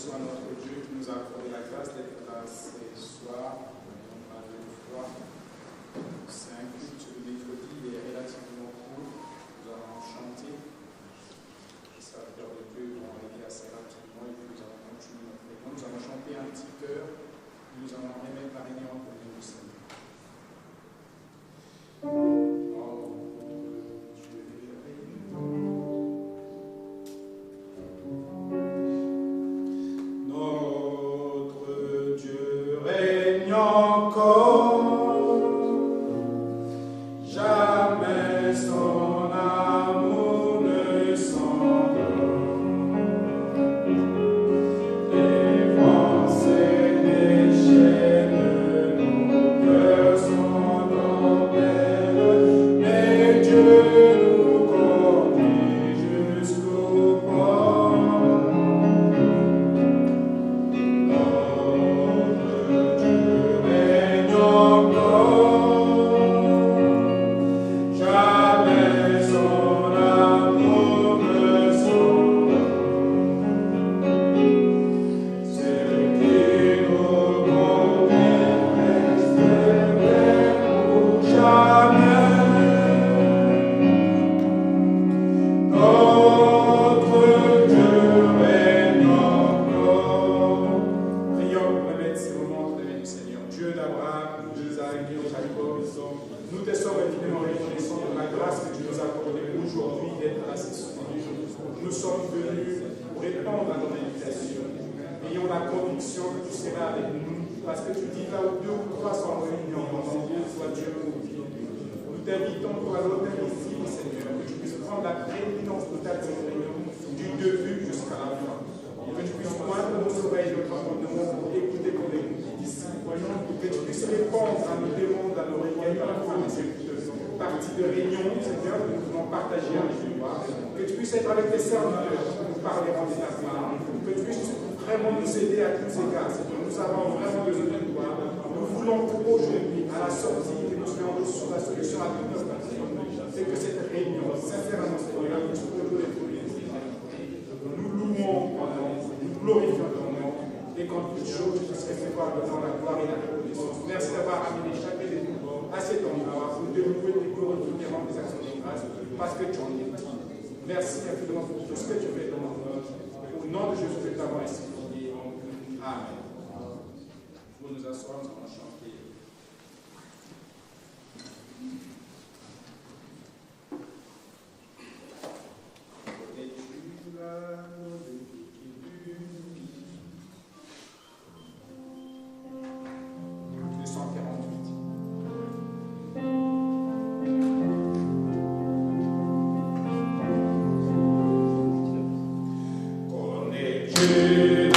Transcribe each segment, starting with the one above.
soit notre Dieu qui nous a accordé la grâce d'être là ce soir. C'est un culte le mercredi, il est relativement court. Nous allons chanter. Les serviteurs de Dieu vont arriver assez rapidement et puis nous allons continuer notre réunion. Nous allons chanter un petit chœur. Nous allons remettre la réunion en premier du Seigneur. Merci infiniment pour tout ce que tu fais dans notre vie. Au nom de Jésus, que t'avons ainsi prié. Amen. Vous nous asseoir, nous allons chanter. Dieu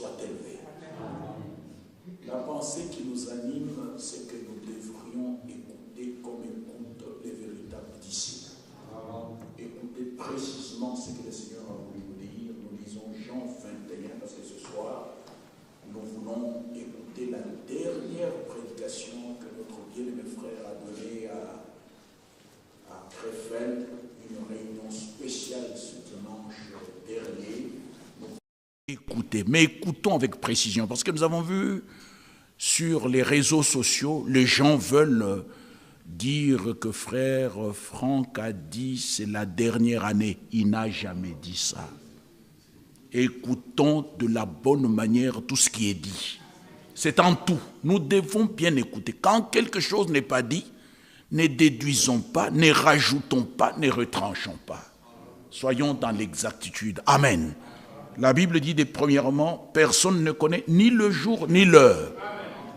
soit élevé. La pensée qui nous anime, c'est que nous devrions écouter comme écoutent les véritables disciples. Écoutez précisément ce que le Seigneur a voulu nous dire. Nous lisons Jean 21 parce que ce soir, nous voulons écouter la dernière prédication que notre bien-aimé frère a donnée à Krefeld, une réunion spéciale ce dimanche dernier. Écoutez, mais écoutons avec précision, parce que nous avons vu sur les réseaux sociaux, les gens veulent dire que frère Franck a dit c'est la dernière année. Il n'a jamais dit ça. Écoutons de la bonne manière tout ce qui est dit. C'est en tout. Nous devons bien écouter. Quand quelque chose n'est pas dit, ne déduisons pas, ne rajoutons pas, ne retranchons pas. Soyons dans l'exactitude. Amen. La Bible dit premièrement, personne ne connaît ni le jour ni l'heure.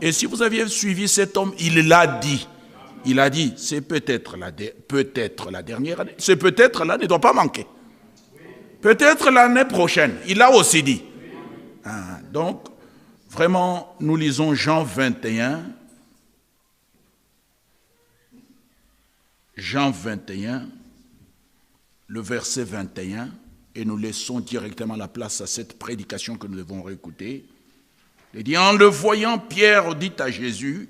Et si vous aviez suivi cet homme, il l'a dit. Il a dit, c'est peut-être la dernière année. C'est peut-être l'année, ne doit pas manquer. Peut-être l'année prochaine. Il l'a aussi dit. Donc, vraiment, nous lisons Jean 21. Jean 21, le verset 21. Et nous laissons directement la place à cette prédication que nous devons réécouter. Il dit, en le voyant, Pierre dit à Jésus,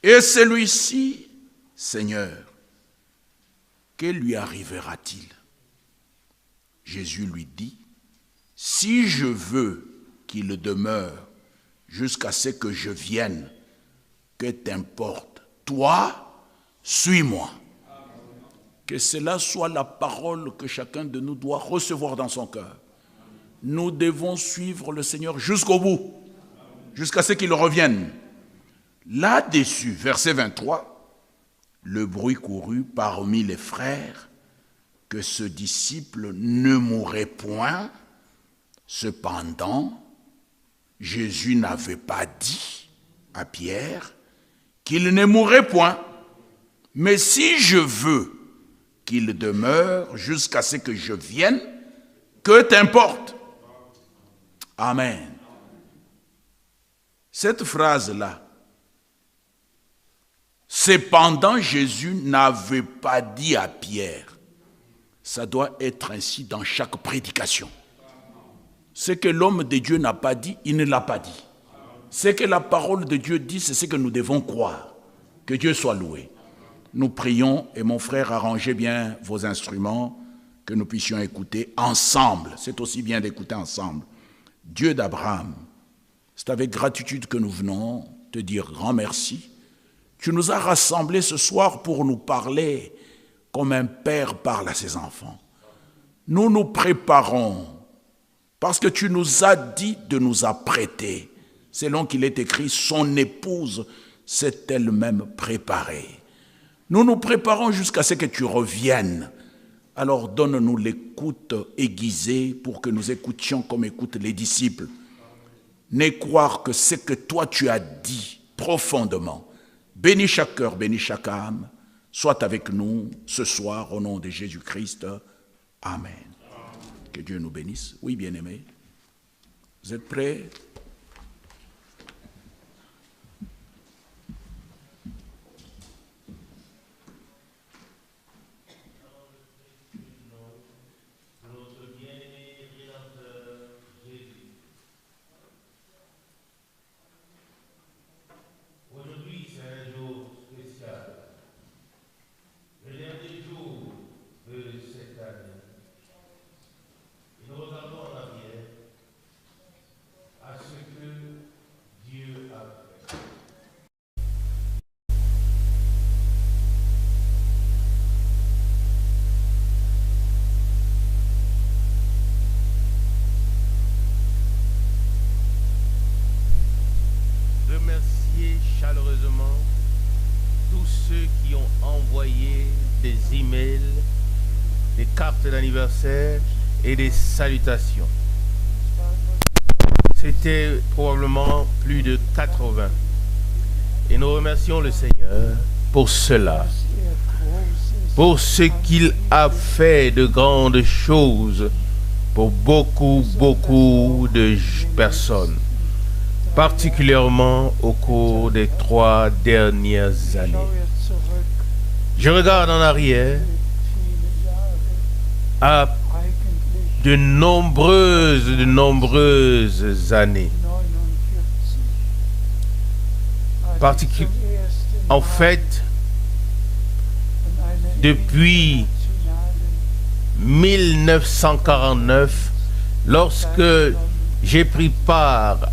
et celui-ci, Seigneur, que lui arrivera-t-il? Jésus lui dit, si je veux qu'il demeure jusqu'à ce que je vienne, que t'importe, toi, suis-moi. Que cela soit la parole que chacun de nous doit recevoir dans son cœur. Nous devons suivre le Seigneur jusqu'au bout, jusqu'à ce qu'il revienne. Là-dessus, verset 23, le bruit courut parmi les frères que ce disciple ne mourrait point. Cependant, Jésus n'avait pas dit à Pierre qu'il ne mourrait point. Mais si je veux qu'il demeure jusqu'à ce que je vienne, que t'importe? Amen. Cette phrase-là, cependant Jésus n'avait pas dit à Pierre, ça doit être ainsi dans chaque prédication. Ce que l'homme de Dieu n'a pas dit, il ne l'a pas dit. Ce que la parole de Dieu dit, c'est ce que nous devons croire. Que Dieu soit loué. Nous prions et mon frère arrangez bien vos instruments, que nous puissions écouter ensemble. C'est aussi bien d'écouter ensemble. Dieu d'Abraham, c'est avec gratitude que nous venons te dire grand merci. Tu nous as rassemblés ce soir pour nous parler comme un père parle à ses enfants. Nous nous préparons parce que tu nous as dit de nous apprêter. Selon qu'il est écrit, son épouse s'est elle-même préparée. Nous nous préparons jusqu'à ce que tu reviennes. Alors donne-nous l'écoute aiguisée pour que nous écoutions comme écoutent les disciples. Ne croire que ce que toi tu as dit profondément. Bénis chaque cœur, bénis chaque âme. Sois avec nous ce soir au nom de Jésus-Christ. Amen. Que Dieu nous bénisse. Oui, bien-aimés. Vous êtes prêts? Chaleureusement tous ceux qui ont envoyé des emails, des cartes d'anniversaire et des salutations. C'était probablement plus de 80. Et nous remercions le Seigneur pour cela, pour ce qu'il a fait de grandes choses pour beaucoup de personnes, particulièrement au cours des 3 dernières années. Je regarde en arrière à de nombreuses années. En fait, depuis 1949, lorsque j'ai pris part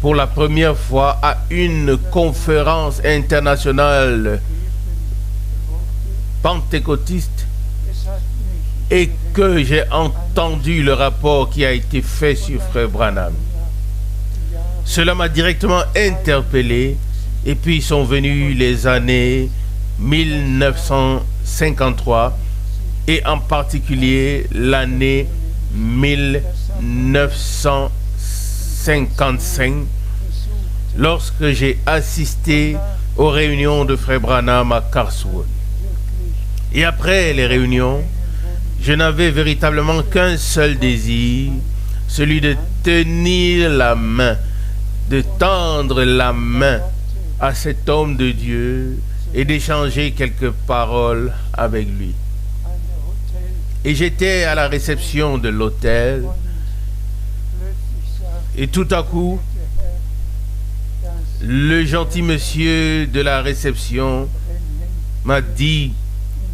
pour la première fois à une conférence internationale pentecôtiste et que j'ai entendu le rapport qui a été fait sur Frère Branham. Cela m'a directement interpellé, et puis sont venues les années 1953 et en particulier l'année 1955 lorsque j'ai assisté aux réunions de Frère Branham à Karlsruhe. Et après les réunions, je n'avais véritablement qu'un seul désir, celui de tenir la main, de tendre la main à cet homme de Dieu et d'échanger quelques paroles avec lui. Et j'étais à la réception de l'hôtel et tout à coup, le gentil monsieur de la réception m'a dit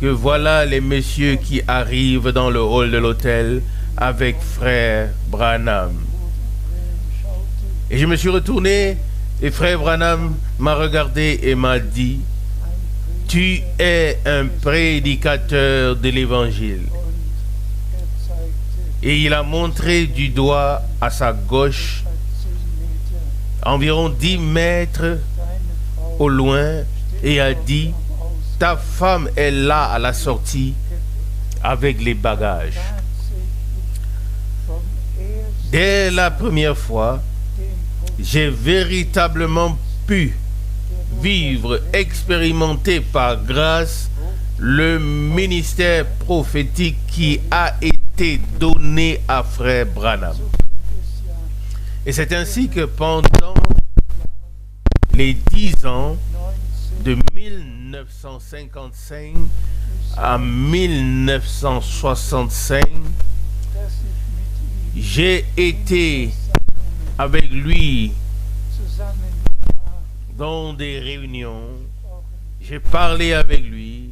que voilà les messieurs qui arrivent dans le hall de l'hôtel avec Frère Branham. Et je me suis retourné et Frère Branham m'a regardé et m'a dit: tu es un prédicateur de l'évangile. Et il a montré du doigt à sa gauche, environ 10 mètres au loin, et a dit: ta femme est là à la sortie avec les bagages. Dès la première fois, j'ai véritablement pu vivre, expérimenter par grâce le ministère prophétique qui a été donné à Frère Branham. Et c'est ainsi que pendant les 10 ans de 1955 à 1965, j'ai été avec lui dans des réunions, j'ai parlé avec lui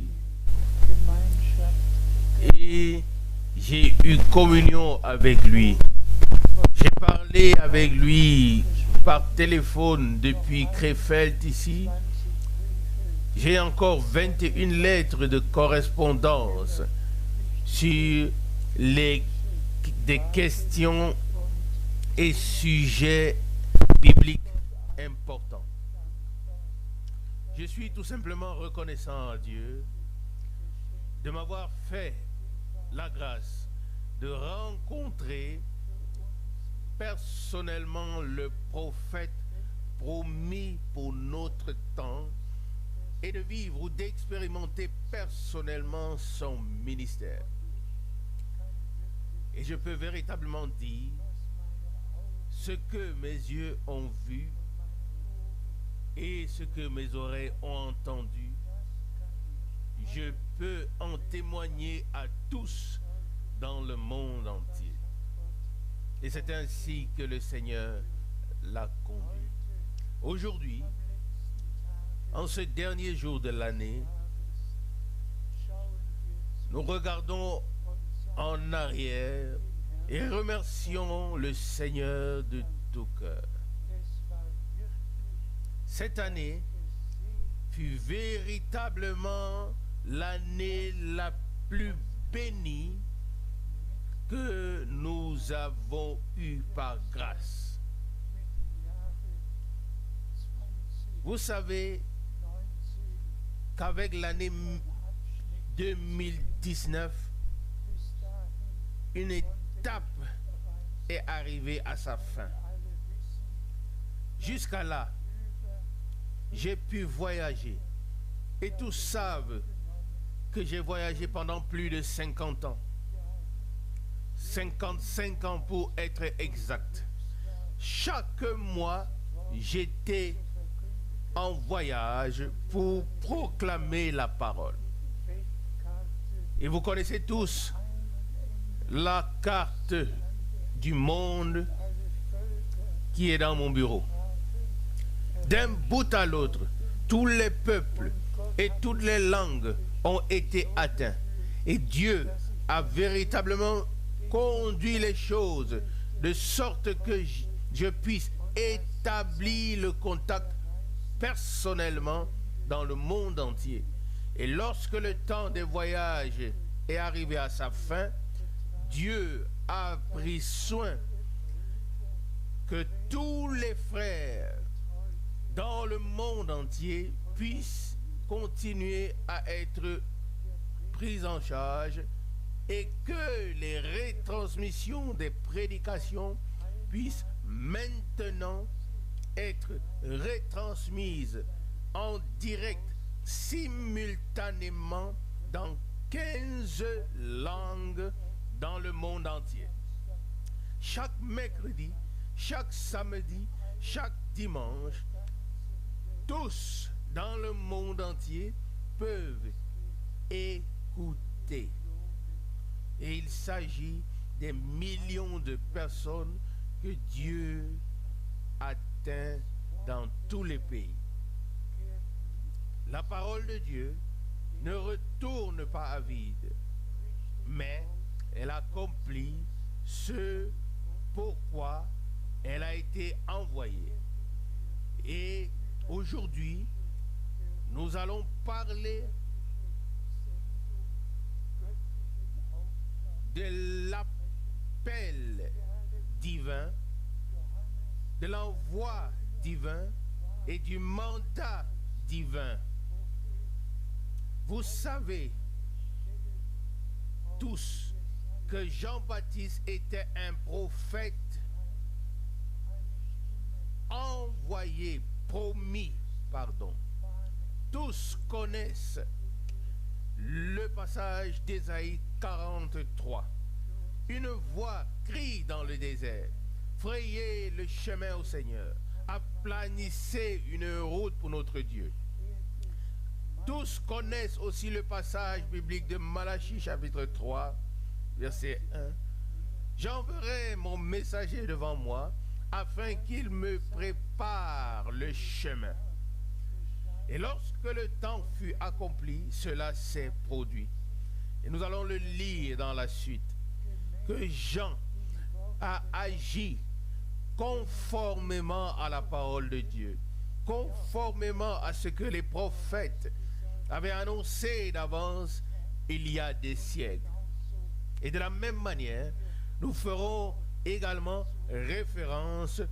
et j'ai eu communion avec lui. J'ai parlé avec lui par téléphone depuis Krefeld ici. J'ai encore 21 lettres de correspondance sur des questions et sujets bibliques importants. Je suis tout simplement reconnaissant à Dieu de m'avoir fait la grâce de rencontrer personnellement le prophète promis pour notre temps et de vivre ou d'expérimenter personnellement son ministère. Et je peux véritablement dire ce que mes yeux ont vu et ce que mes oreilles ont entendu. Je peux en témoigner à tous dans le monde entier. Et c'est ainsi que le Seigneur l'a conduit. Aujourd'hui, en ce dernier jour de l'année, nous regardons en arrière et remercions le Seigneur de tout cœur. Cette année fut véritablement l'année la plus bénie que nous avons eue par grâce. Vous savez qu'avec l'année 2019, une étape est arrivée à sa fin. Jusqu'à là, j'ai pu voyager. Et tous savent que j'ai voyagé pendant plus de 50 ans. 55 ans pour être exact. Chaque mois, j'étais en voyage pour proclamer la parole. Et vous connaissez tous la carte du monde qui est dans mon bureau. D'un bout à l'autre, tous les peuples et toutes les langues ont été atteints. Et Dieu a véritablement conduit les choses de sorte que je puisse établir le contact personnellement dans le monde entier. Et lorsque le temps des voyages est arrivé à sa fin, Dieu a pris soin que tous les frères dans le monde entier puissent continuer à être pris en charge et que les retransmissions des prédications puissent maintenant être retransmises en direct simultanément dans 15 langues dans le monde entier. Chaque mercredi, chaque samedi, chaque dimanche, tous dans le monde entier peuvent écouter. Et il s'agit des millions de personnes que Dieu atteint dans tous les pays. La parole de Dieu ne retourne pas à vide, mais elle accomplit ce pourquoi elle a été envoyée. Et aujourd'hui, nous allons parler de l'appel divin, de l'envoi divin et du mandat divin. Vous savez tous que Jean-Baptiste était un prophète envoyé, promis, pardon. Tous connaissent le passage d'Ésaïe 43. Une voix crie dans le désert: frayez le chemin au Seigneur, aplanissez une route pour notre Dieu. Tous connaissent aussi le passage biblique de Malachie chapitre 3, verset 1. J'enverrai mon messager devant moi afin qu'il me prépare le chemin. Et lorsque le temps fut accompli, cela s'est produit. Et nous allons le lire dans la suite. Que Jean a agi conformément à la parole de Dieu, conformément à ce que les prophètes avaient annoncé d'avance il y a des siècles. Et de la même manière, nous ferons également référence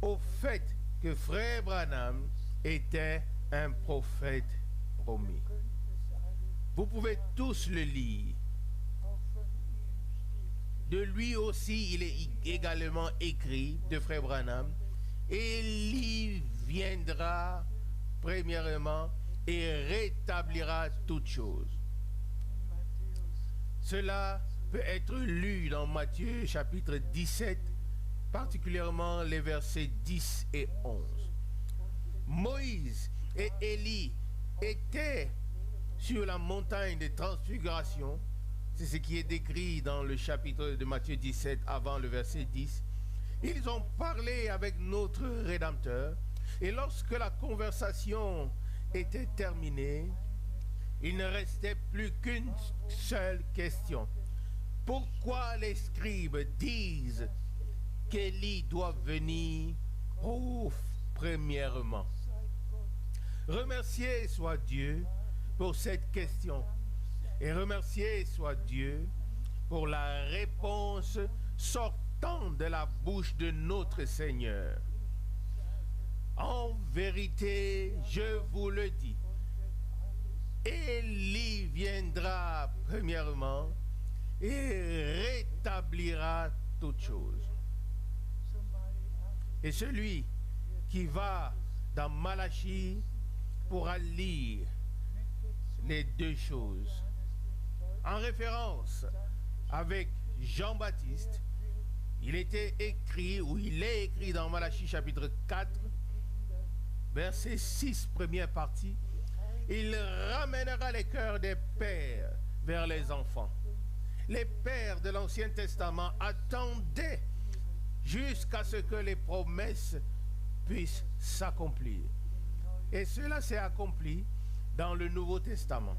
au fait que Frère Branham était un prophète promis. Vous pouvez tous le lire. De lui aussi, il est également écrit, de Frère Branham, et il viendra premièrement et rétablira toutes choses. Cela peut être lu dans Matthieu chapitre 17, particulièrement les versets 10 et 11. Moïse et Élie étaient sur la montagne de transfiguration. C'est ce qui est décrit dans le chapitre de Matthieu 17 avant le verset 10. Ils ont parlé avec notre Rédempteur et lorsque la conversation était terminée, il ne restait plus qu'une seule question. Pourquoi les scribes disent qu'Élie doit venir premièrement? Remercié soit Dieu pour cette question. Et remercié soit Dieu pour la réponse sortant de la bouche de notre Seigneur. En vérité, je vous le dis, Élie viendra premièrement et rétablira toutes choses. Et celui qui va dans Malachie pourra lire les deux choses en référence avec Jean-Baptiste, il était écrit, ou il est écrit dans Malachie chapitre 4, verset 6, première partie, il ramènera les cœurs des pères vers les enfants. Les pères de l'Ancien Testament attendaient jusqu'à ce que les promesses puissent s'accomplir. Et cela s'est accompli dans le Nouveau Testament.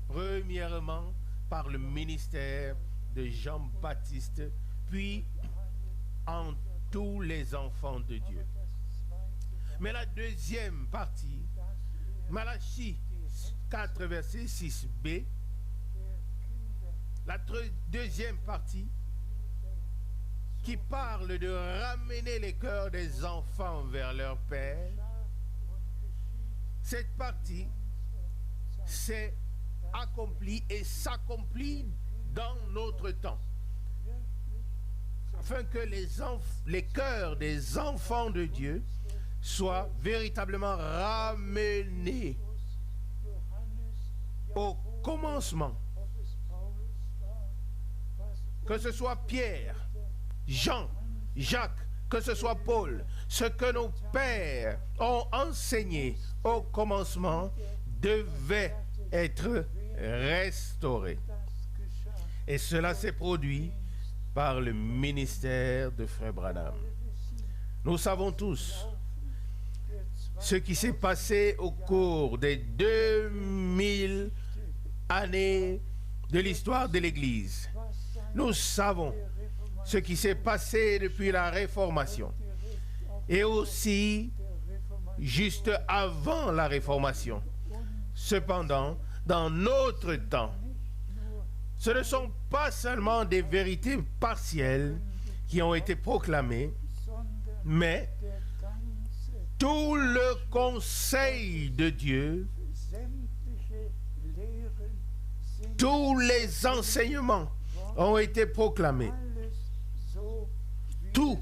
Premièrement, par le ministère de Jean-Baptiste, puis en tous les enfants de Dieu. Mais la deuxième partie, Malachie 4, verset 6b, la deuxième partie qui parle de ramener les cœurs des enfants vers leur père, cette partie s'est accomplie et s'accomplit dans notre temps, afin que les cœurs des enfants de Dieu soient véritablement ramenés au commencement. Que ce soit Pierre, Jean, Jacques, que ce soit Paul, ce que nos pères ont enseigné au commencement devait être restauré. Et cela s'est produit par le ministère de Frère Branham. Nous savons tous ce qui s'est passé au cours des 2000 années de l'histoire de l'Église. Nous savons ce qui s'est passé depuis la Réformation et aussi juste avant la Réformation. Cependant, dans notre temps, ce ne sont pas seulement des vérités partielles qui ont été proclamées, mais tout le conseil de Dieu, tous les enseignements ont été proclamés, tout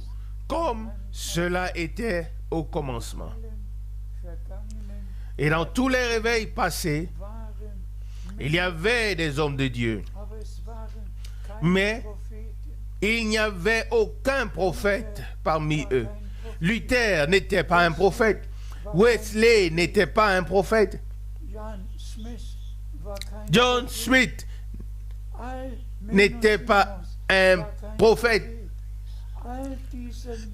comme cela était au commencement. Et dans tous les réveils passés, il y avait des hommes de Dieu, mais il n'y avait aucun prophète parmi eux. Luther n'était pas un prophète. Wesley n'était pas un prophète. John Smith n'était pas un prophète.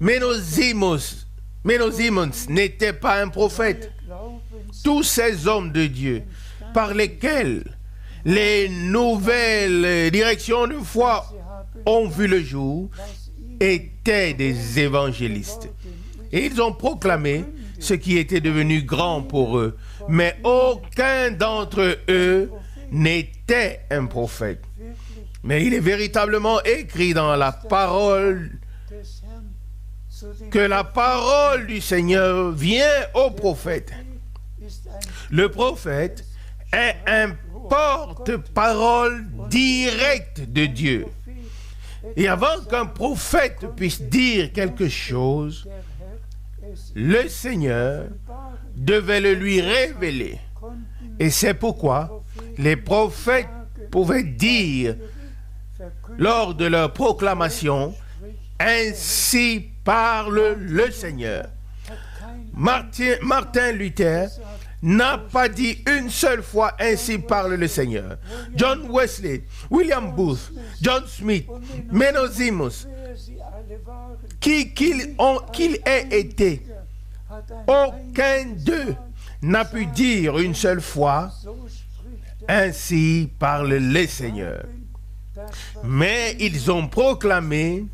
Menno Simons n'était pas un prophète. Tous ces hommes de Dieu par lesquels les nouvelles directions de foi ont vu le jour étaient des évangélistes. Et ils ont proclamé ce qui était devenu grand pour eux. Mais aucun d'entre eux n'était un prophète. Mais il est véritablement écrit dans la parole que la parole du Seigneur vient au prophète. Le prophète est un porte-parole direct de Dieu. Et avant qu'un prophète puisse dire quelque chose, le Seigneur devait le lui révéler. Et c'est pourquoi les prophètes pouvaient dire lors de leur proclamation, « Ainsi parle le Seigneur ». Martin Luther n'a pas dit une seule fois « Ainsi parle le Seigneur ». John Wesley, William Booth, John Smith, Menno Simons, qu'il ait été, aucun d'eux n'a pu dire une seule fois « Ainsi parle le Seigneur ». Mais ils ont proclamé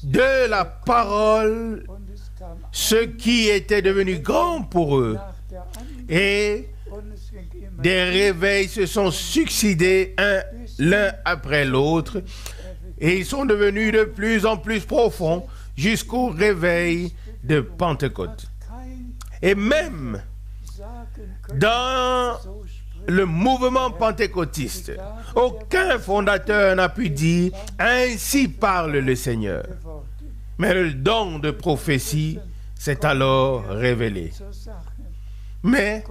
de la parole ce qui était devenu grand pour eux. Et des réveils se sont succédés l'un après l'autre. Et ils sont devenus de plus en plus profonds jusqu'au réveil de Pentecôte. Et même dans le mouvement pentecôtiste, aucun fondateur n'a pu dire « Ainsi parle le Seigneur ». Mais le don de prophétie s'est alors révélé. Mais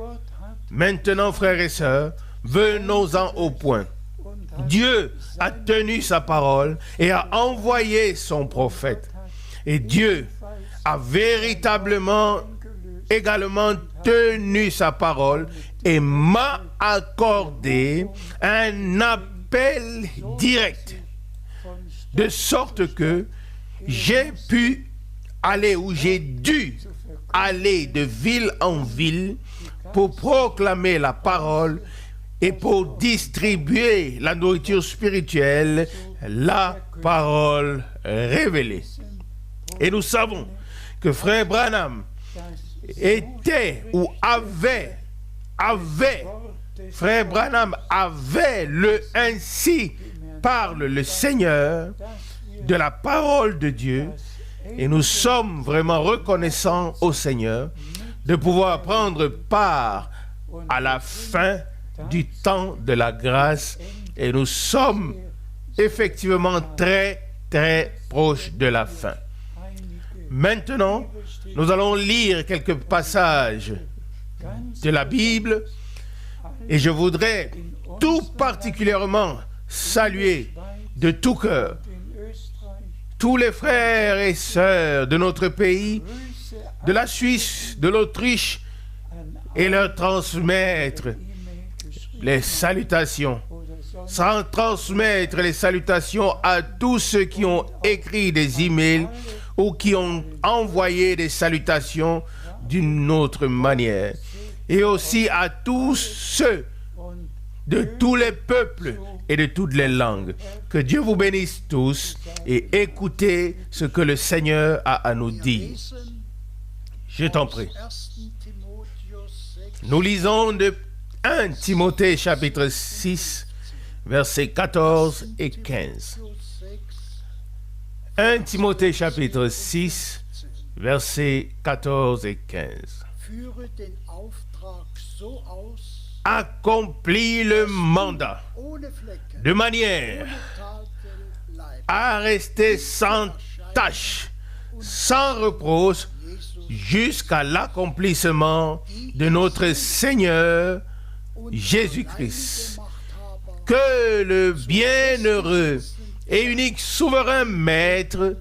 maintenant, frères et sœurs, venons-en au point. Dieu a tenu sa parole et a envoyé son prophète. Et Dieu a véritablement également tenu sa parole et m'a accordé un appel direct, de sorte que j'ai pu aller où j'ai dû aller de ville en ville pour proclamer la parole et pour distribuer la nourriture spirituelle, la parole révélée. Et nous savons que Frère Branham était ou avait, Frère Branham avait le ainsi parle le Seigneur de la parole de Dieu, et nous sommes vraiment reconnaissants au Seigneur de pouvoir prendre part à la fin du temps de la grâce, et nous sommes effectivement très très proches de la fin. Maintenant, nous allons lire quelques passages de la Bible, et je voudrais tout particulièrement saluer de tout cœur tous les frères et sœurs de notre pays, de la Suisse, de l'Autriche, et leur transmettre les salutations. Sans transmettre les salutations à tous ceux qui ont écrit des emails ou qui ont envoyé des salutations d'une autre manière. Et aussi à tous ceux de tous les peuples et de toutes les langues. Que Dieu vous bénisse tous et écoutez ce que le Seigneur a à nous dire. Je t'en prie. Nous lisons de 1 Timothée chapitre 6, versets 14 et 15. 1 Timothée chapitre 6, versets 14 et 15. Accomplis le mandat de manière à rester sans tache, sans reproche, jusqu'à l'accomplissement de notre Seigneur Jésus-Christ. Que le bienheureux et unique souverain Maître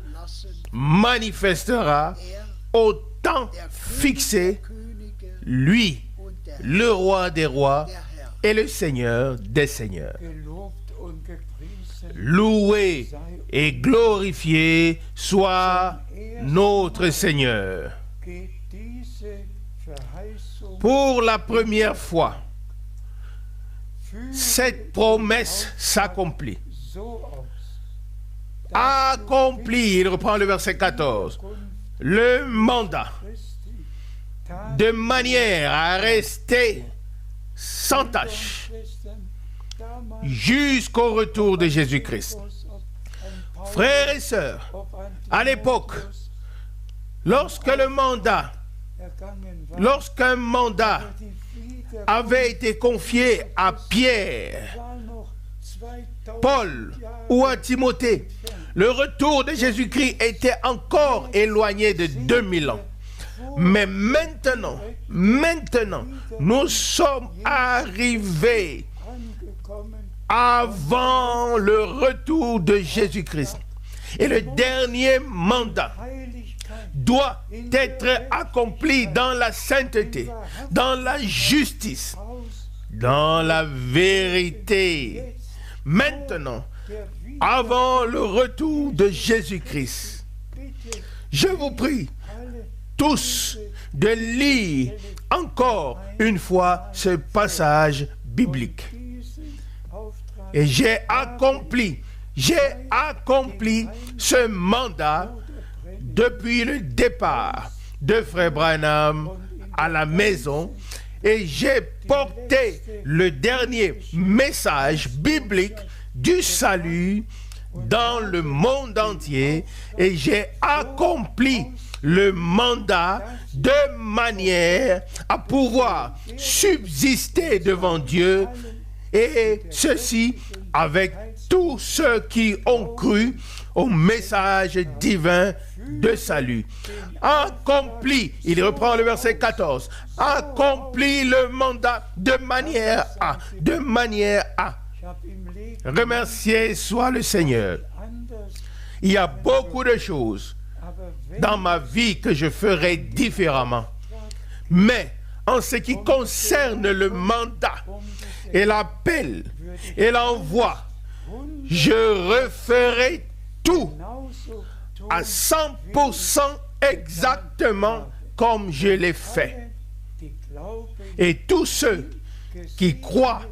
manifestera au temps fixé, lui, le roi des rois et le Seigneur des seigneurs. Loué et glorifié soit notre Seigneur. Pour la première fois, cette promesse s'accomplit. Accompli, il reprend le verset 14, le mandat, de manière à rester sans tache jusqu'au retour de Jésus-Christ. Frères et sœurs, à l'époque, lorsqu'un mandat avait été confié à Pierre, Paul ou à Timothée, le retour de Jésus-Christ était encore éloigné de 2000 ans. Mais maintenant, nous sommes arrivés avant le retour de Jésus-Christ. Et le dernier mandat doit être accompli dans la sainteté, dans la justice, dans la vérité. Maintenant, avant le retour de Jésus-Christ, je vous prie tous de lire encore une fois ce passage biblique. Et j'ai accompli ce mandat depuis le départ de Frère Branham à la maison, et j'ai porté le dernier message biblique du salut dans le monde entier, et j'ai accompli le mandat de manière à pouvoir subsister devant Dieu, et ceci avec tous ceux qui ont cru au message divin de salut. Accompli, il reprend le verset 14, accompli le mandat de manière à Remercié soit le Seigneur. Il y a beaucoup de choses dans ma vie que je ferai différemment. Mais en ce qui concerne le mandat et l'appel et l'envoi, je referai tout à 100% exactement comme je l'ai fait. Et tous ceux qui croient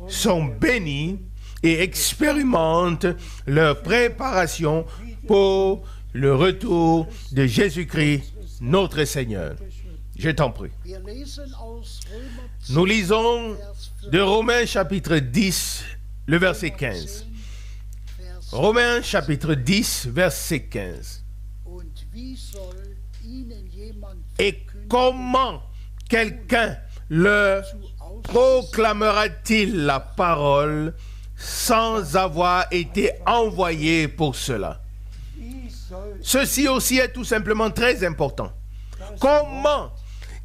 sont bénis et expérimentent leur préparation pour le retour de Jésus-Christ, notre Seigneur. Je t'en prie. Nous lisons de Romains chapitre 10, le verset 15. Romains chapitre 10, verset 15. Et comment quelqu'un leur proclamera-t-il la parole sans avoir été envoyé pour cela? Ceci aussi est tout simplement très important. Comment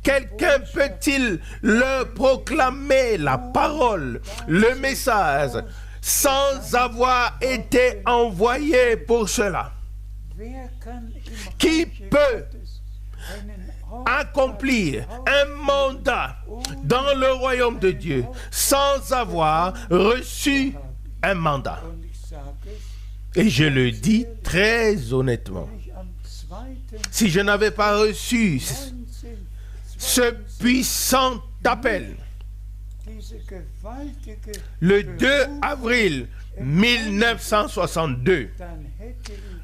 quelqu'un peut-il leur proclamer la parole, le message, sans avoir été envoyé pour cela? Qui peut accomplir un mandat dans le royaume de Dieu sans avoir reçu un mandat? Et je le dis très honnêtement, si je n'avais pas reçu ce puissant appel le 2 avril 1962,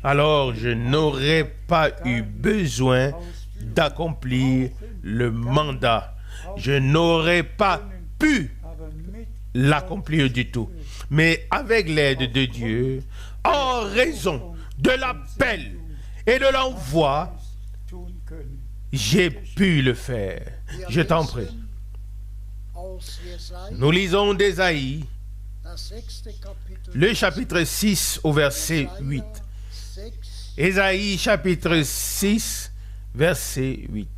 alors je n'aurais pas eu besoin d'accomplir le mandat. Je n'aurais pas pu l'accomplir du tout. Mais avec l'aide de Dieu, en raison de l'appel et de l'envoi, j'ai pu le faire. Je t'en prie. Nous lisons d'Ésaïe, le chapitre 6 au verset 8. Ésaïe chapitre 6, verset 8.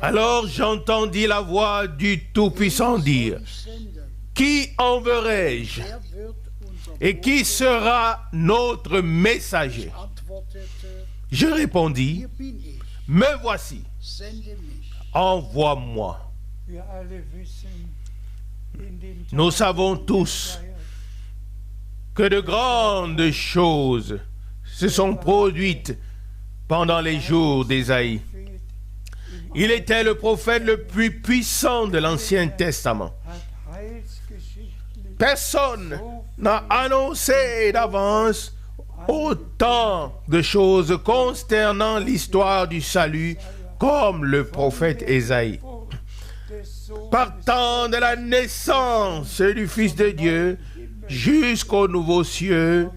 Alors j'entendis la voix du Tout-Puissant dire: Qui enverrai-je? Et qui sera notre messager? Je répondis: Me voici, envoie-moi. Nous savons tous que de grandes choses se sont produites pendant les jours d'Ésaïe. Il était le prophète le plus puissant de l'Ancien Testament. Personne n'a annoncé d'avance autant de choses concernant l'histoire du salut comme le prophète Ésaïe. Partant de la naissance du Fils de Dieu jusqu'aux nouveaux cieux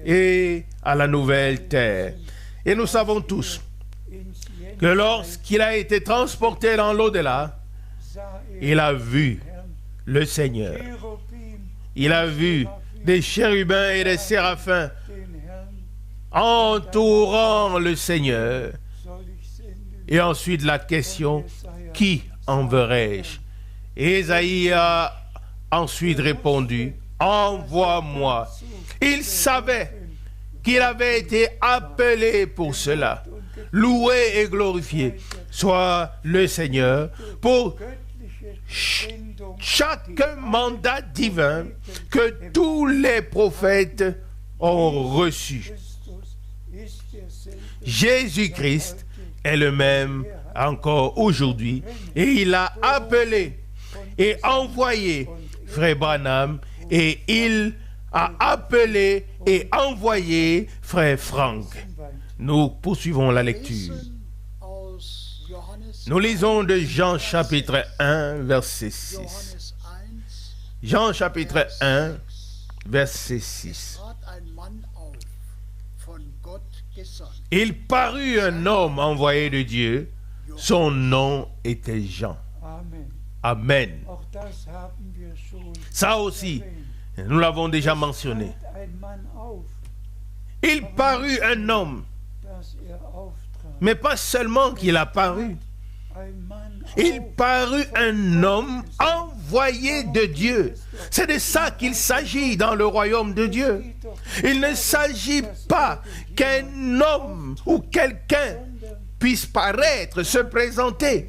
et à la nouvelle terre. Et nous savons tous que lorsqu'il a été transporté dans l'au-delà, il a vu le Seigneur. Il a vu des chérubins et des séraphins entourant le Seigneur. Et ensuite la question: qui enverrai-je? Ésaïe a ensuite répondu: envoie-moi. Il savait qu'il avait été appelé pour cela. Loué et glorifié soit le Seigneur pour chaque mandat divin que tous les prophètes ont reçu. Jésus-Christ est le même encore aujourd'hui et il a appelé et envoyé Frère Branham et il a appelé et envoyé Frère Frank. Nous poursuivons la lecture. Nous lisons de Jean chapitre 1, verset 6. Jean chapitre 1, verset 6. Il parut un homme envoyé de Dieu, son nom était Jean. Amen. Ça aussi, nous l'avons déjà mentionné. Il parut un homme, mais pas seulement qu'il a paru, Il parut un homme envoyé de Dieu. C'est de ça qu'il s'agit dans le royaume de Dieu. Il ne s'agit pas qu'un homme ou quelqu'un puisse paraître, se présenter.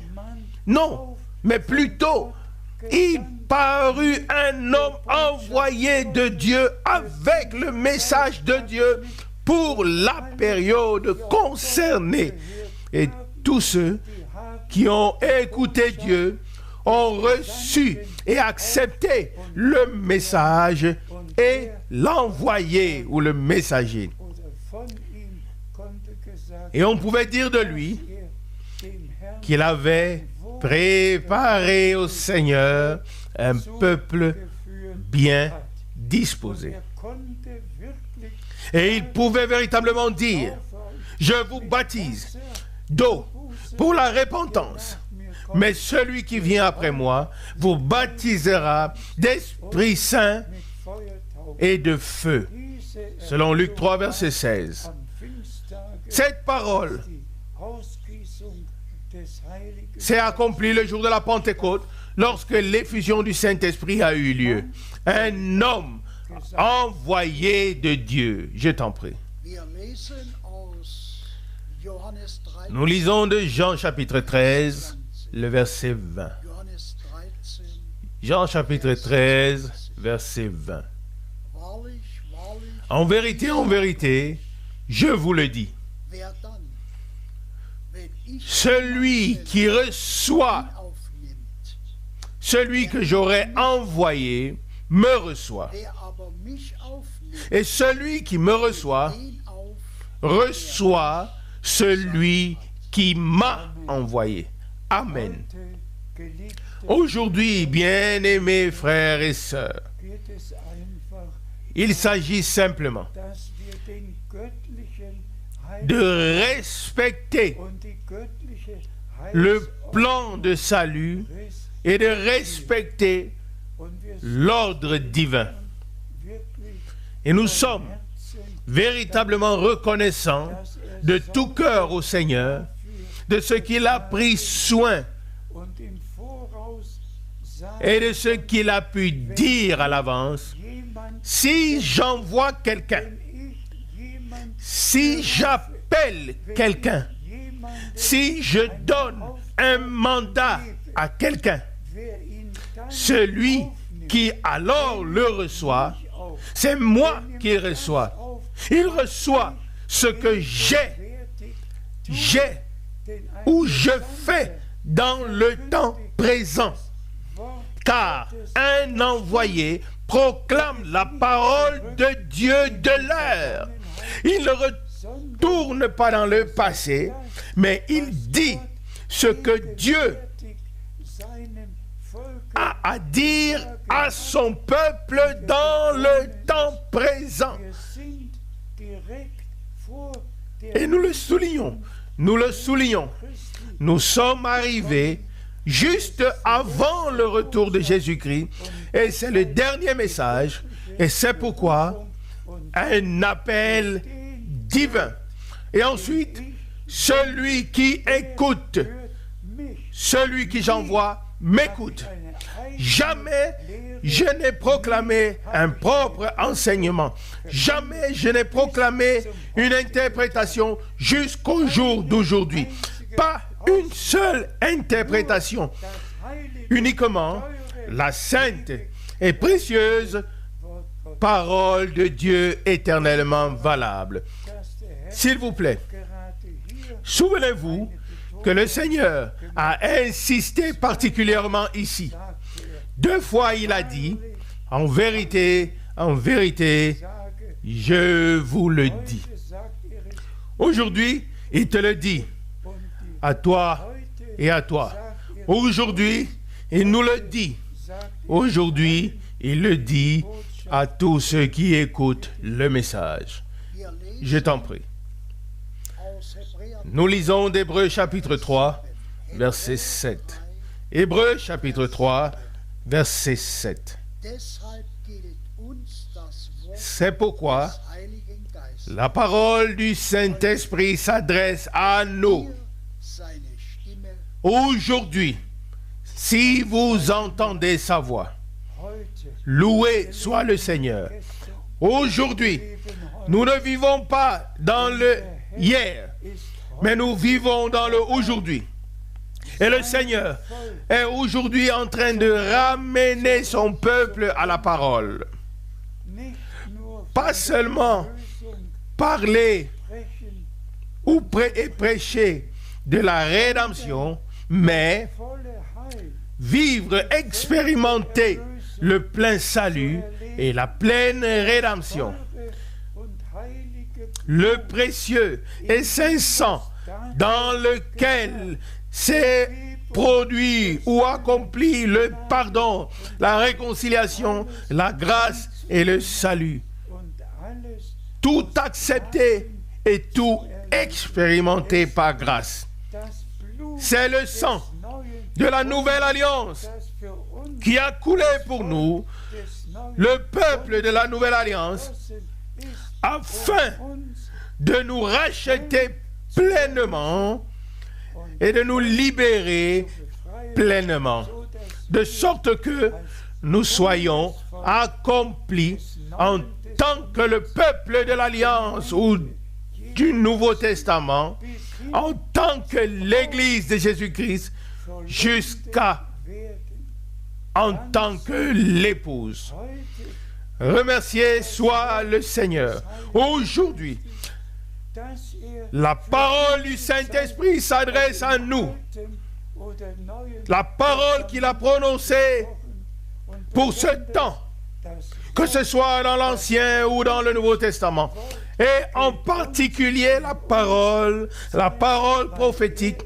Non, mais plutôt, il parut un homme envoyé de Dieu avec le message de Dieu pour la période concernée. Et tous ceux qui ont écouté Dieu ont reçu et accepté le message et l'envoyé ou le messager. Et on pouvait dire de lui qu'il avait préparé au Seigneur un peuple bien disposé. Et il pouvait véritablement dire, je vous baptise d'eau pour la repentance, mais celui qui vient après moi vous baptisera d'Esprit Saint et de feu. Selon Luc 3, verset 16. Cette parole s'est accomplie le jour de la Pentecôte, lorsque l'effusion du Saint-Esprit a eu lieu. Un homme envoyé de Dieu. Je t'en prie. Nous lisons de Jean chapitre 13, le verset 20. Jean chapitre 13, verset 20. En vérité, je vous le dis. Celui qui reçoit, celui que j'aurai envoyé, me reçoit. Et celui qui me reçoit, reçoit celui qui m'a envoyé. Amen. Aujourd'hui, bien-aimés frères et sœurs, il s'agit simplement de respecter le plan de salut et de respecter l'ordre divin. Et nous sommes véritablement reconnaissants de tout cœur au Seigneur de ce qu'il a pris soin et de ce qu'il a pu dire à l'avance. Si j'envoie quelqu'un, si j'appelle quelqu'un, si je donne un mandat à quelqu'un, celui qui alors le reçoit, c'est moi qu'il reçoit. Il reçoit ce que j'ai ou je fais dans le temps présent. Car un envoyé proclame la parole de Dieu de l'heure. Il ne retourne pas dans le passé, mais il dit ce que Dieu a à dire à son peuple dans le temps présent. Et nous le soulignons. Nous sommes arrivés juste avant le retour de Jésus-Christ. Et c'est le dernier message. Et c'est pourquoi un appel divin. Et ensuite, celui qui écoute, celui qui j'envoie, m'écoute. Jamais je n'ai proclamé un propre enseignement. Jamais je n'ai proclamé une interprétation jusqu'au jour d'aujourd'hui. Pas une seule interprétation. Uniquement la sainte et précieuse parole de Dieu éternellement valable. S'il vous plaît, souvenez-vous que le Seigneur a insisté particulièrement ici. 2 fois il a dit, en vérité, je vous le dis. Aujourd'hui, il te le dit, à toi et à toi. Aujourd'hui, il nous le dit. Aujourd'hui, il le dit à tous ceux qui écoutent le message. Je t'en prie. Nous lisons d'Hébreux chapitre 3, verset 7. Hébreux chapitre 3, verset 7. C'est pourquoi la parole du Saint-Esprit s'adresse à nous Aujourd'hui, si vous entendez sa voix, loué soit le Seigneur. Aujourd'hui, nous ne vivons pas dans le hier, mais nous vivons dans le aujourd'hui. Et le Seigneur est aujourd'hui en train de ramener son peuple à la parole. Pas seulement parler ou prêcher de la rédemption, mais vivre, expérimenter le plein salut et la pleine rédemption. Le précieux et saint sang dans lequel s'est produit ou accompli le pardon, la réconciliation, la grâce et le salut. Tout accepté et tout expérimenté par grâce. C'est le sang de la nouvelle alliance qui a coulé pour nous, le peuple de la nouvelle alliance, afin de nous racheter pleinement et de nous libérer pleinement, de sorte que nous soyons accomplis en tant que le peuple de l'Alliance ou du Nouveau Testament, en tant que l'Église de Jésus-Christ, jusqu'à en tant que l'épouse. Remercié soit le Seigneur. Aujourd'hui, la parole du Saint-Esprit s'adresse à nous. La parole qu'il a prononcée pour ce temps, que ce soit dans l'Ancien ou dans le Nouveau Testament. Et en particulier la parole prophétique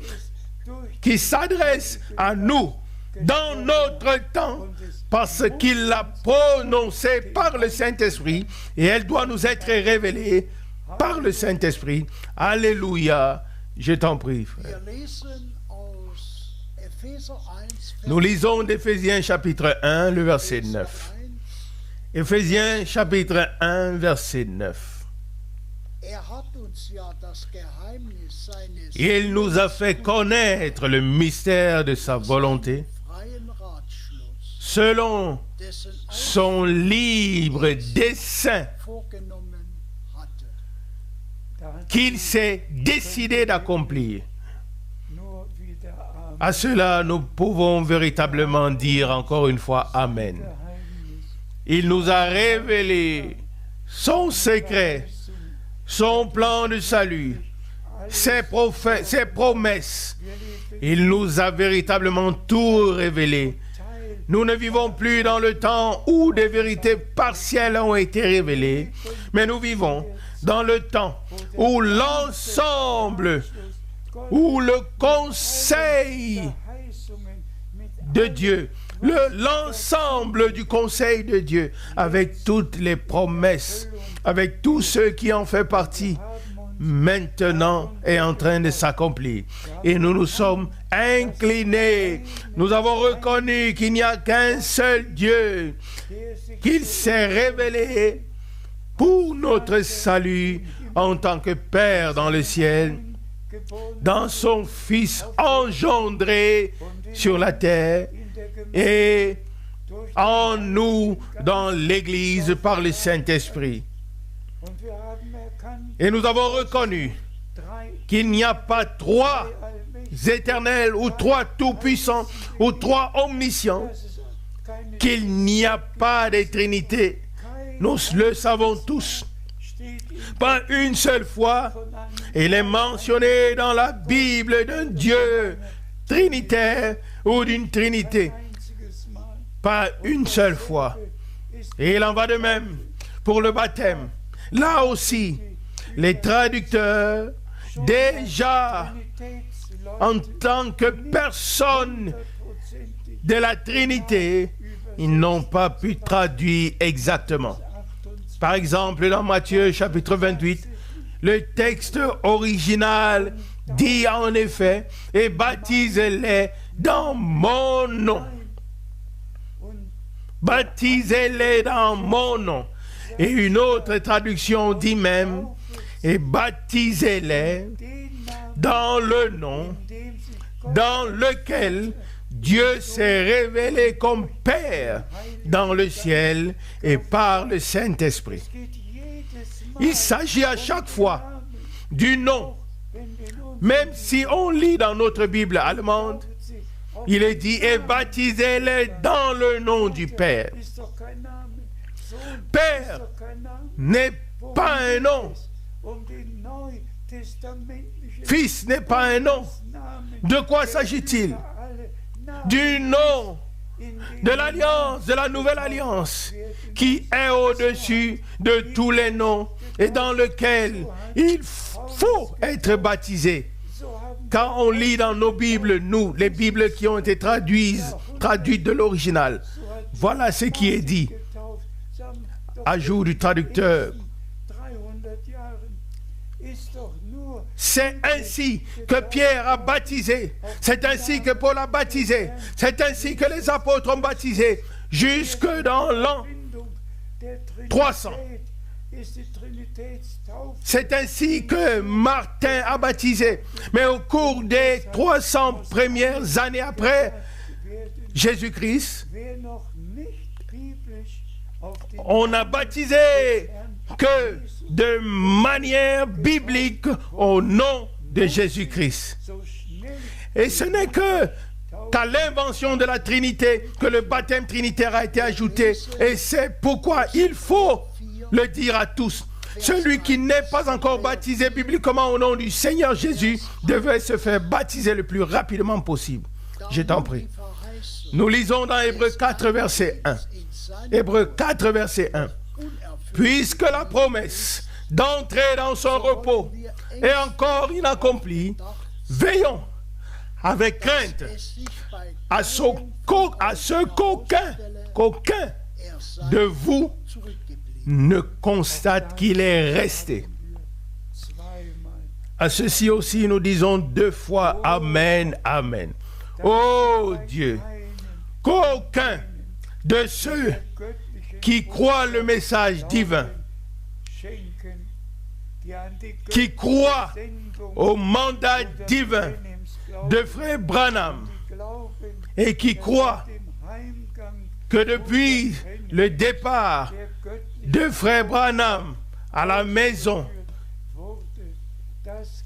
qui s'adresse à nous dans notre temps, parce qu'il l'a prononcée par le Saint-Esprit et elle doit nous être révélée par le Saint-Esprit. Alléluia, je t'en prie, frère. Nous lisons d'Éphésiens chapitre 1, le verset 9. Éphésiens chapitre 1, verset 9. Il nous a fait connaître le mystère de sa volonté selon son libre dessein qu'il s'est décidé d'accomplir. À cela, nous pouvons véritablement dire encore une fois Amen. Il nous a révélé son secret, son plan de salut, ses promesses. Il nous a véritablement tout révélé. Nous ne vivons plus dans le temps où des vérités partielles ont été révélées, mais nous vivons dans le temps où l'ensemble, où le conseil de Dieu, l'ensemble du conseil de Dieu, avec toutes les promesses, avec tous ceux qui en font partie, maintenant est en train de s'accomplir. Et nous nous sommes inclinés. Nous avons reconnu qu'il n'y a qu'un seul Dieu, qu'il s'est révélé pour notre salut en tant que Père dans le ciel, dans son Fils engendré sur la terre et en nous dans l'Église par le Saint-Esprit. Et nous avons reconnu qu'il n'y a pas trois éternels ou trois tout-puissants ou trois omniscients, qu'il n'y a pas de Trinité. Nous le savons tous. Pas une seule fois, il est mentionné dans la Bible d'un Dieu trinitaire ou d'une Trinité. Pas une seule fois. Et il en va de même pour le baptême. Là aussi, les traducteurs, déjà en tant que personne de la Trinité, ils n'ont pas pu traduire exactement. Par exemple, dans Matthieu chapitre 28, le texte original dit en effet « Et baptisez-les dans mon nom ». Baptisez-les dans mon nom. Et une autre traduction dit même « Et baptisez-les dans le nom dans lequel Dieu s'est révélé comme Père dans le ciel et par le Saint-Esprit. Il s'agit à chaque fois du nom. Même si on lit dans notre Bible allemande, il est dit « et baptisez-les dans le nom du Père ». Père n'est pas un nom. Fils n'est pas un nom. De quoi s'agit-il? Du nom de l'alliance, de la nouvelle alliance, qui est au-dessus de tous les noms et dans lequel il faut être baptisé. Quand on lit dans nos Bibles, nous, les Bibles qui ont été traduites de l'original, voilà ce qui est dit. Ajout du traducteur. C'est ainsi que Pierre a baptisé. C'est ainsi que Paul a baptisé. C'est ainsi que les apôtres ont baptisé. Jusque dans l'an 300. C'est ainsi que Martin a baptisé. Mais au cours des 300 premières années après Jésus-Christ, on n'a baptisé que de manière biblique au nom de Jésus-Christ. Et ce n'est qu'à l'invention de la Trinité que le baptême trinitaire a été ajouté. Et c'est pourquoi il faut le dire à tous. Celui qui n'est pas encore baptisé bibliquement au nom du Seigneur Jésus devait se faire baptiser le plus rapidement possible. Je t'en prie. Nous lisons dans Hébreux 4, verset 1. Hébreux 4, verset 1. Puisque la promesse d'entrer dans son repos est encore inaccomplie, veillons avec crainte à ce qu'aucun de vous ne constate qu'il est resté. À ceci aussi, nous disons 2 fois Amen, Amen. Oh Dieu, qu'aucun de ceux qui croient le message divin, qui croient au mandat divin de Frère Branham et qui croient que depuis le départ de Frère Branham à la maison,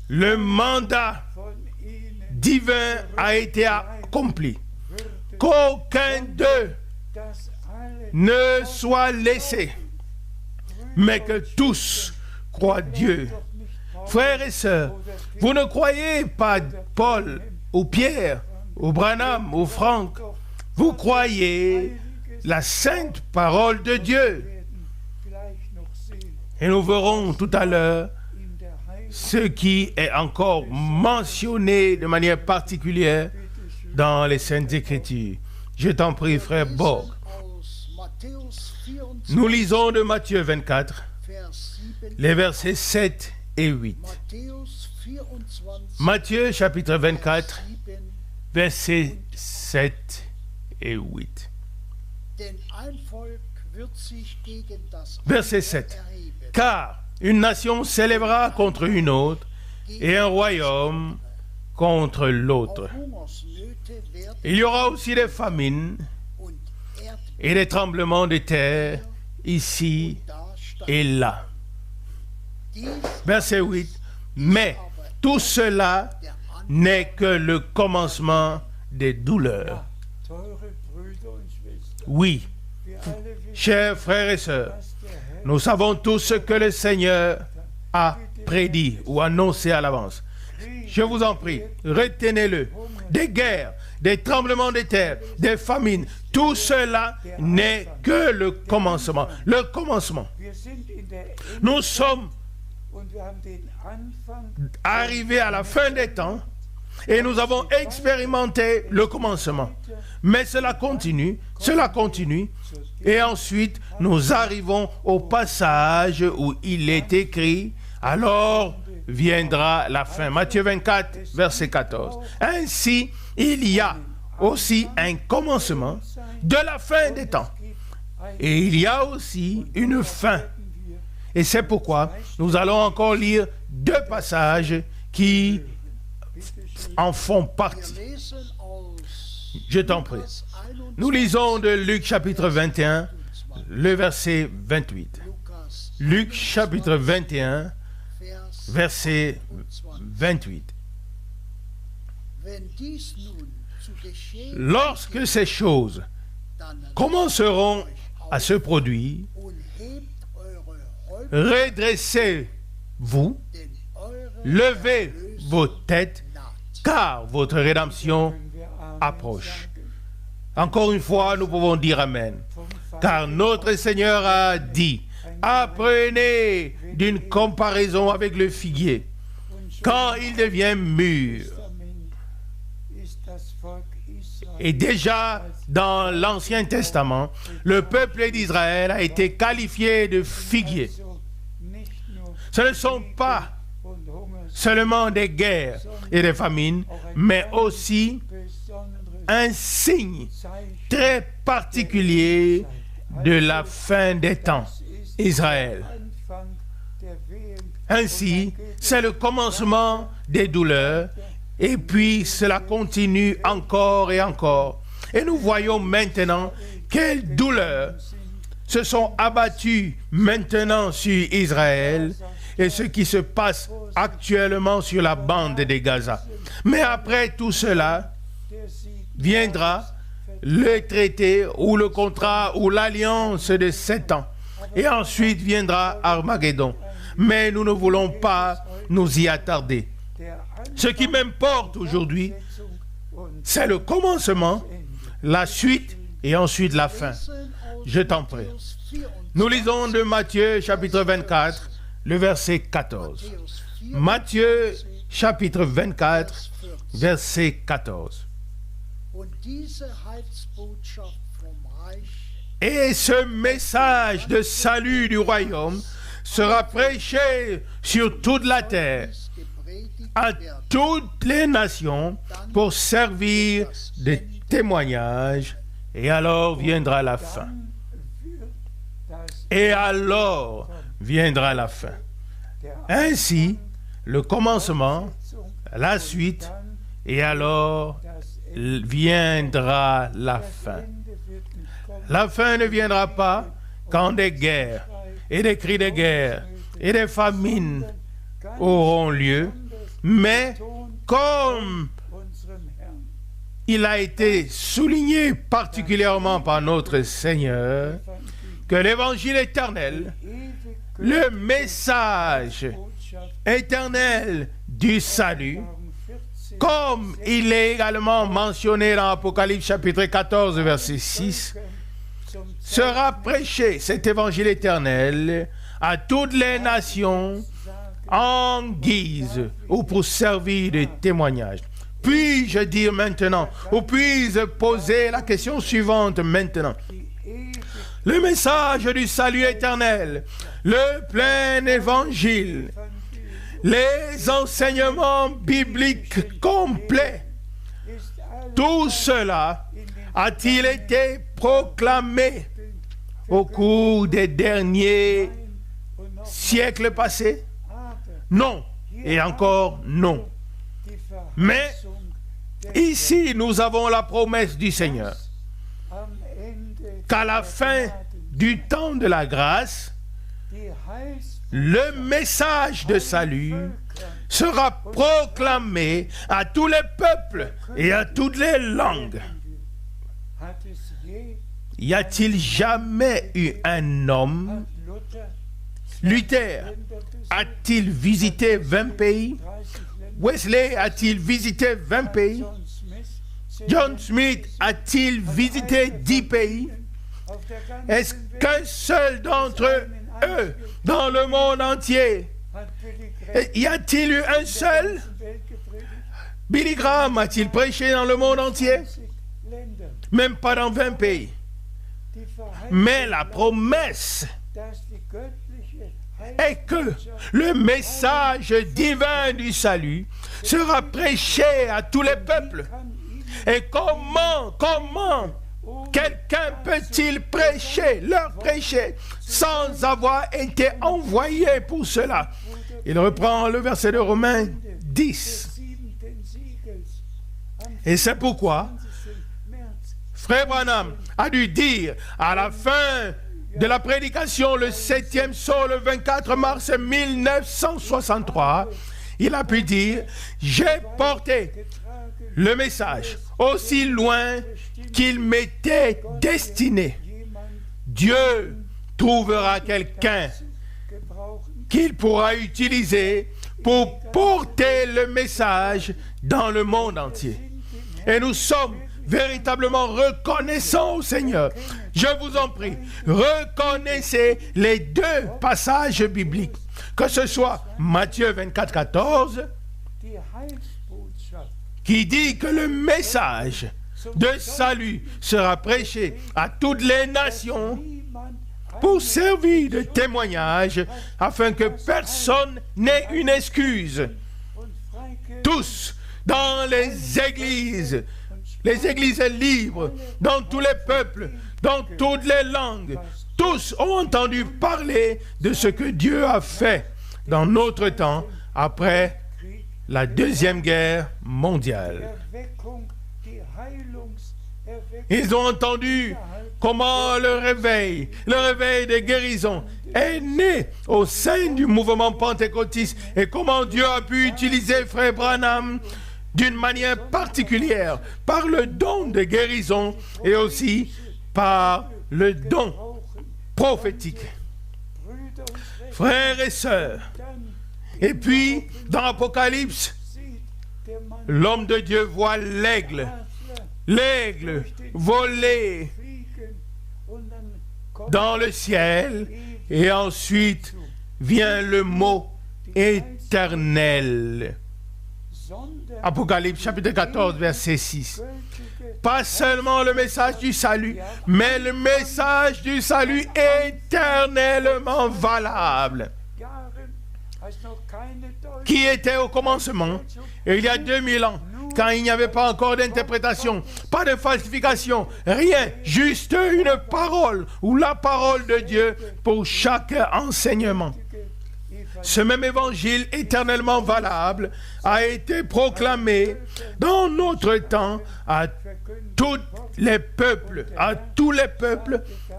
le mandat divin a été accompli. Qu'aucun d'eux ne soit laissé, mais que tous croient Dieu. Frères et sœurs, vous ne croyez pas Paul ou Pierre ou Branham ou Franck, vous croyez la sainte parole de Dieu. Et nous verrons tout à l'heure ce qui est encore mentionné de manière particulière dans les Saintes Écritures. Je t'en prie, frère Borg. Nous lisons de Matthieu 24, les versets 7 et 8. Matthieu chapitre 24, versets 7 et 8. Verset 7. Car une nation s'élèvera contre une autre et un royaume contre l'autre. Il y aura aussi des famines et des tremblements de terre ici et là. Verset 8. Mais tout cela n'est que le commencement des douleurs. Oui, chers frères et sœurs, nous savons tous ce que le Seigneur a prédit ou annoncé à l'avance. Je vous en prie, retenez-le. Des guerres, des tremblements de terre, des famines, tout cela n'est que le commencement. Le commencement. Nous sommes arrivés à la fin des temps et nous avons expérimenté le commencement. Mais cela continue. Et ensuite, nous arrivons au passage où il est écrit, alors viendra la fin. Matthieu 24, verset 14. Ainsi, il y a aussi un commencement de la fin des temps. Et il y a aussi une fin. Et c'est pourquoi nous allons encore lire 2 passages qui en font partie. Je t'en prie. Nous lisons de Luc chapitre 21, le verset 28. Luc chapitre 21, verset 28. Lorsque ces choses commenceront à se produire, redressez-vous, levez vos têtes, car votre rédemption approche. Encore une fois, nous pouvons dire Amen. Car notre Seigneur a dit, apprenez d'une comparaison avec le figuier. Quand il devient mûr, et déjà dans l'Ancien Testament, le peuple d'Israël a été qualifié de figuier. Ce ne sont pas seulement des guerres et des famines, mais aussi un signe très particulier de la fin des temps, Israël. Ainsi, c'est le commencement des douleurs, et puis cela continue encore et encore. Et nous voyons maintenant quelles douleurs se sont abattues maintenant sur Israël et ce qui se passe actuellement sur la bande de Gaza. Mais après tout cela, viendra le traité ou le contrat ou l'alliance de 7 ans. Et ensuite viendra Armageddon. Mais nous ne voulons pas nous y attarder. Ce qui m'importe aujourd'hui, c'est le commencement, la suite et ensuite la fin. Je t'en prie. Nous lisons de Matthieu chapitre 24, le verset 14. Matthieu chapitre 24, verset 14. Et ce message de salut du royaume sera prêché sur toute la terre, à toutes les nations, pour servir de témoignage, et alors viendra la fin. Et alors viendra la fin. Ainsi, le commencement, la suite, et alors viendra la fin. La fin ne viendra pas quand des guerres et des cris de guerre et des famines auront lieu, mais comme il a été souligné particulièrement par notre Seigneur, que l'évangile éternel, le message éternel du salut, comme il est également mentionné dans Apocalypse chapitre 14, verset 6, sera prêché, cet évangile éternel, à toutes les nations en guise ou pour servir de témoignage. Puis-je dire maintenant, ou puis-je poser la question suivante maintenant? Le message du salut éternel, le plein évangile, les enseignements bibliques complets, tout cela a-t-il été proclamé au cours des derniers siècles passés? Non, et encore non. Mais ici, nous avons la promesse du Seigneur qu'à la fin du temps de la grâce, le message de salut sera proclamé à tous les peuples et à toutes les langues. Y a-t-il jamais eu un homme? Luther a-t-il visité 20 pays? Wesley a-t-il visité 20 pays? John Smith a-t-il visité 10 pays? Est-ce qu'un seul d'entre eux dans le monde entier, y a-t-il eu un seul? Billy Graham a-t-il prêché dans le monde entier? Même pas dans 20 pays. Mais la promesse est que le message divin du salut sera prêché à tous les peuples. Et comment quelqu'un peut-il leur prêcher, sans avoir été envoyé pour cela? Il reprend le verset de Romains 10. Et c'est pourquoi Frère Branham a dû dire à la fin de la prédication, le 7e saut, le 24 mars 1963, il a pu dire, j'ai porté le message aussi loin qu'il m'était destiné. Dieu trouvera quelqu'un qu'il pourra utiliser pour porter le message dans le monde entier. Et nous sommes véritablement reconnaissants au Seigneur. Je vous en prie, reconnaissez les deux passages bibliques, que ce soit Matthieu 24, 14, qui dit que le message de salut sera prêché à toutes les nations pour servir de témoignage afin que personne n'ait une excuse. Tous dans les églises libres, dans tous les peuples, dans toutes les langues, tous ont entendu parler de ce que Dieu a fait dans notre temps après la Deuxième Guerre mondiale. Ils ont entendu comment le réveil des guérisons est né au sein du mouvement pentecôtiste et comment Dieu a pu utiliser Frère Branham d'une manière particulière par le don de guérison et aussi par le don prophétique. Frères et sœurs, et puis dans l'Apocalypse, l'homme de Dieu voit l'aigle voler dans le ciel et ensuite vient le mot éternel. Apocalypse chapitre 14 verset 6. Pas seulement le message du salut, mais le message du salut éternellement valable, qui était au commencement, il y a 2000 ans, quand il n'y avait pas encore d'interprétation, pas de falsification, rien, juste une parole ou la parole de Dieu pour chaque enseignement. Ce même évangile éternellement valable a été proclamé dans notre temps à tous les peuples,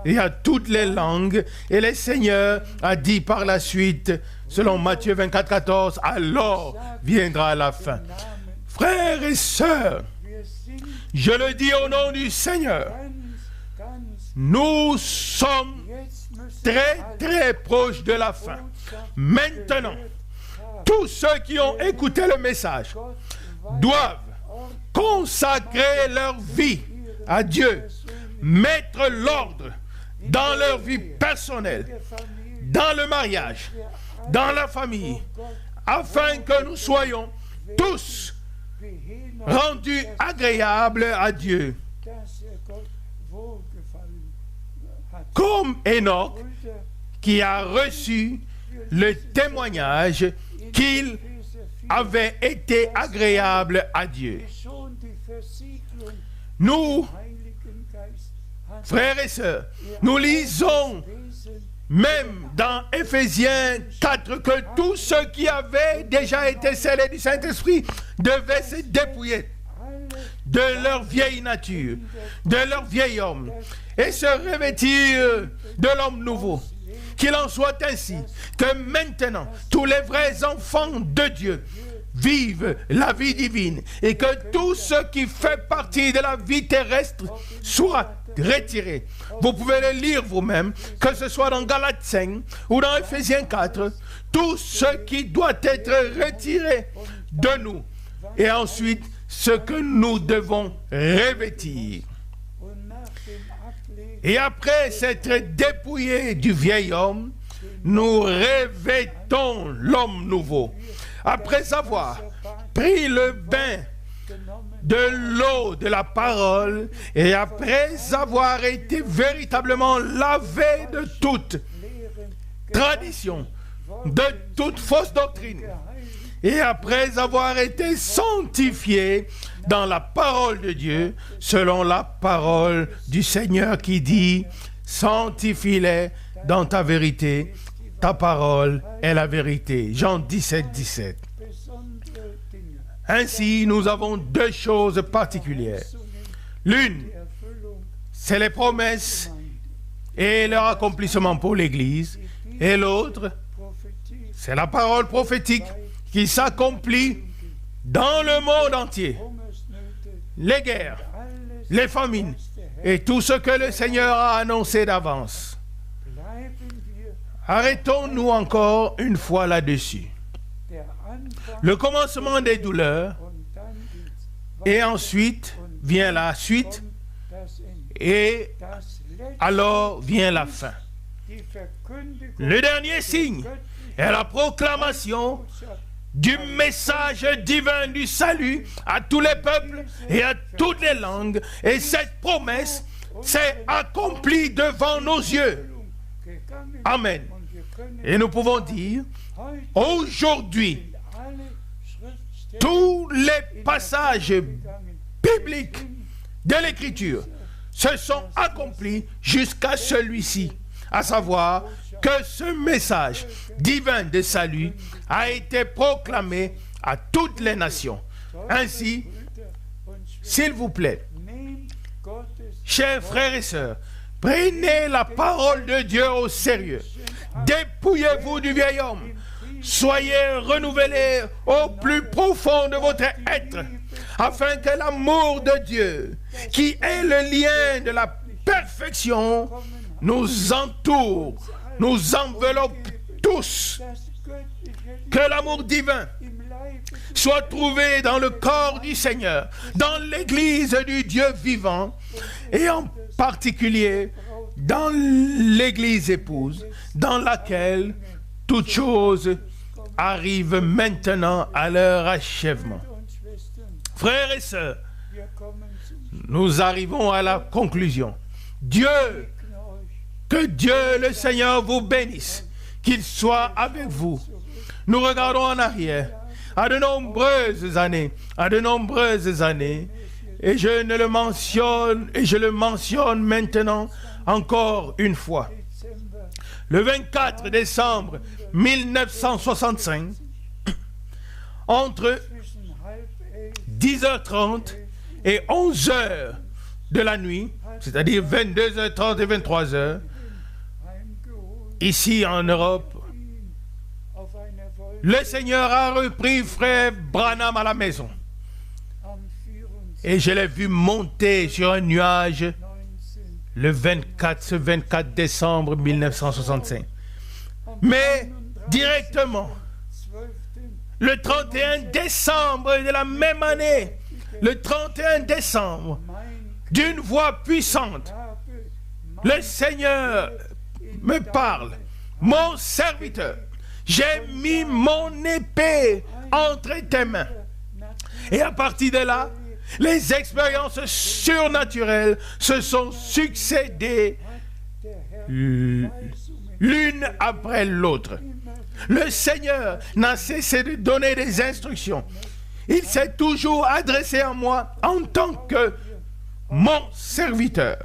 et à toutes les langues. Et le Seigneur a dit par la suite, selon Matthieu 24, 14, alors viendra la fin. Frères et sœurs, je le dis au nom du Seigneur, nous sommes très très proches de la fin. Maintenant, tous ceux qui ont écouté le message doivent consacrer leur vie à Dieu, mettre l'ordre dans leur vie personnelle, dans le mariage, dans la famille, afin que nous soyons tous rendus agréables à Dieu. Comme Enoch, qui a reçu le témoignage qu'il avait été agréable à Dieu. Nous, frères et sœurs, nous lisons même dans Éphésiens 4 que tous ceux qui avaient déjà été scellés du Saint-Esprit devaient se dépouiller de leur vieille nature, de leur vieil homme, et se revêtir de l'homme nouveau. Qu'il en soit ainsi, que maintenant, tous les vrais enfants de Dieu vivent la vie divine et que tout ce qui fait partie de la vie terrestre soit retiré. Vous pouvez le lire vous-même, que ce soit dans Galates 5 ou dans Éphésiens 4, tout ce qui doit être retiré de nous et ensuite ce que nous devons revêtir. Et après s'être dépouillé du vieil homme, nous revêtons l'homme nouveau. Après avoir pris le bain de l'eau de la parole et après avoir été véritablement lavé de toute tradition, de toute fausse doctrine, et après avoir été sanctifié dans la parole de Dieu, selon la parole du Seigneur qui dit, sanctifie-les dans ta vérité, ta parole est la vérité. Jean 17, 17. Ainsi, nous avons deux choses particulières. L'une, c'est les promesses et leur accomplissement pour l'Église. Et l'autre, c'est la parole prophétique qui s'accomplit dans le monde entier. Les guerres, les famines et tout ce que le Seigneur a annoncé d'avance. Arrêtons-nous encore une fois là-dessus. Le commencement des douleurs, et ensuite vient la suite, et alors vient la fin. Le dernier signe est la proclamation du message divin du salut à tous les peuples et à toutes les langues. Et cette promesse s'est accomplie devant nos yeux. Amen. Et nous pouvons dire, aujourd'hui, tous les passages bibliques de l'Écriture se sont accomplis jusqu'à celui-ci, à savoir que ce message divin de salut a été proclamé à toutes les nations. Ainsi, s'il vous plaît, chers frères et sœurs, prenez la parole de Dieu au sérieux. Dépouillez-vous du vieil homme. Soyez renouvelés au plus profond de votre être, afin que l'amour de Dieu, qui est le lien de la perfection, nous entoure, nous enveloppe tous. Que l'amour divin soit trouvé dans le corps du Seigneur, dans l'Église du Dieu vivant, et en particulier dans l'Église épouse, dans laquelle toutes choses arrivent maintenant à leur achèvement. Frères et sœurs, nous arrivons à la conclusion. Que Dieu le Seigneur vous bénisse, qu'il soit avec vous. Nous regardons en arrière, à de nombreuses années, et je le mentionne maintenant encore une fois. Le 24 décembre 1965, entre 10h30 et 11h de la nuit, c'est-à-dire 22h30 et 23h, ici en Europe, le Seigneur a repris frère Branham à la maison. Et je l'ai vu monter sur un nuage ce 24 décembre 1965. Mais directement, le 31 décembre de la même année, le 31 décembre, d'une voix puissante, le Seigneur me parle. Mon serviteur, j'ai mis mon épée entre tes mains. Et à partir de là, les expériences surnaturelles se sont succédées l'une après l'autre. Le Seigneur n'a cessé de donner des instructions. Il s'est toujours adressé à moi en tant que mon serviteur.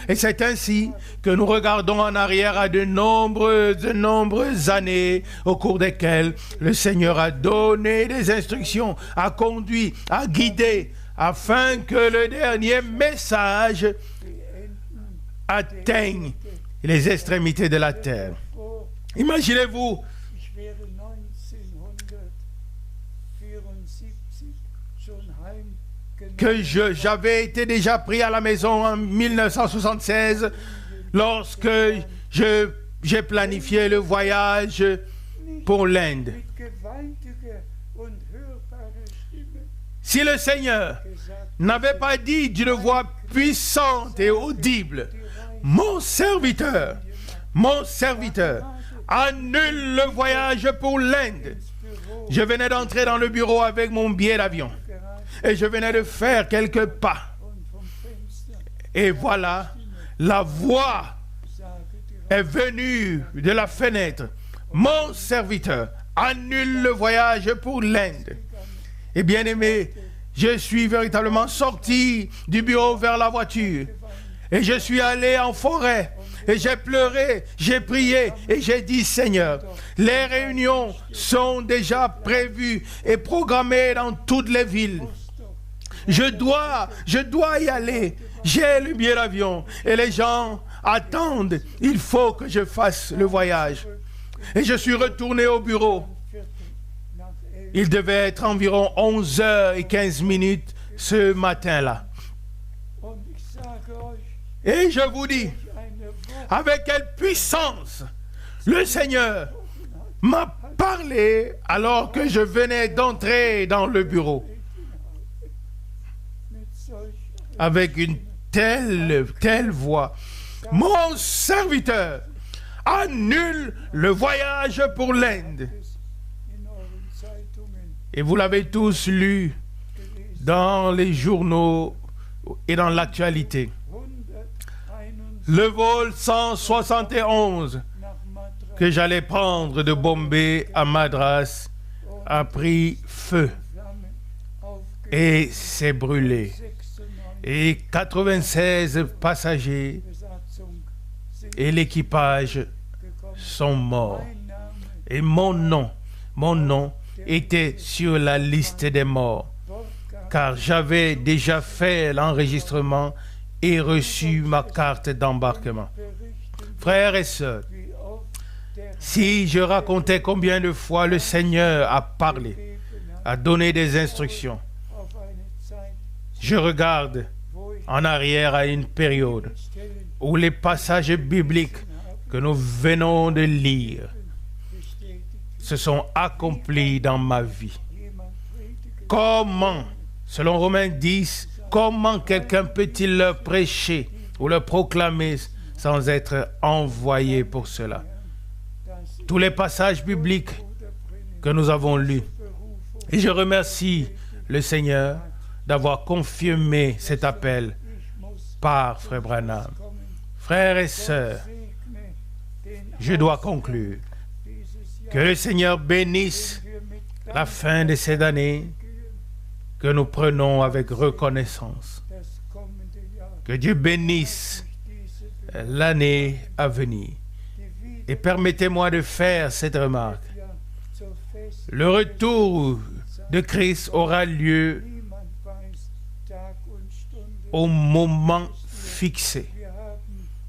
Et c'est ainsi que nous regardons en arrière à de nombreuses années au cours desquelles le Seigneur a donné des instructions, a conduit, a guidé, afin que le dernier message atteigne les extrémités de la terre. Imaginez-vous que j'avais été déjà pris à la maison en 1976 lorsque j'ai planifié le voyage pour l'Inde. Si le Seigneur n'avait pas dit d'une voix puissante et audible, mon serviteur, annule le voyage pour l'Inde. Je venais d'entrer dans le bureau avec mon billet d'avion et je venais de faire quelques pas. Et voilà, la voix est venue de la fenêtre. Mon serviteur, annule le voyage pour l'Inde. Et bien aimé, je suis véritablement sorti du bureau vers la voiture. Et je suis allé en forêt. et j'ai pleuré, j'ai prié et j'ai dit, Seigneur, les réunions sont déjà prévues et programmées dans toutes les villes. Je dois y aller. J'ai le billet d'avion et les gens attendent. Il faut que je fasse le voyage. Et je suis retourné au bureau. Il devait être environ 11h15 ce matin-là. Et je vous dis, avec quelle puissance le Seigneur m'a parlé alors que je venais d'entrer dans le bureau. Avec une telle voix. Mon serviteur annule le voyage pour l'Inde. Et vous l'avez tous lu dans les journaux et dans l'actualité. Le vol 171 que j'allais prendre de Bombay à Madras a pris feu et s'est brûlé. Et 96 passagers et l'équipage sont morts. Et mon nom était sur la liste des morts, car j'avais déjà fait l'enregistrement et reçu ma carte d'embarquement. Frères et sœurs, si je racontais combien de fois le Seigneur a parlé, a donné des instructions, je regarde en arrière à une période où les passages bibliques que nous venons de lire se sont accomplis dans ma vie. Comment, selon Romains 10, comment quelqu'un peut-il leur prêcher ou leur proclamer sans être envoyé pour cela? Tous les passages bibliques que nous avons lus. Et je remercie le Seigneur d'avoir confirmé cet appel par Frère Branham. Frères et sœurs, je dois conclure. Que le Seigneur bénisse la fin de cette année que nous prenons avec reconnaissance. Que Dieu bénisse l'année à venir. Et permettez-moi de faire cette remarque. Le retour de Christ aura lieu au moment fixé.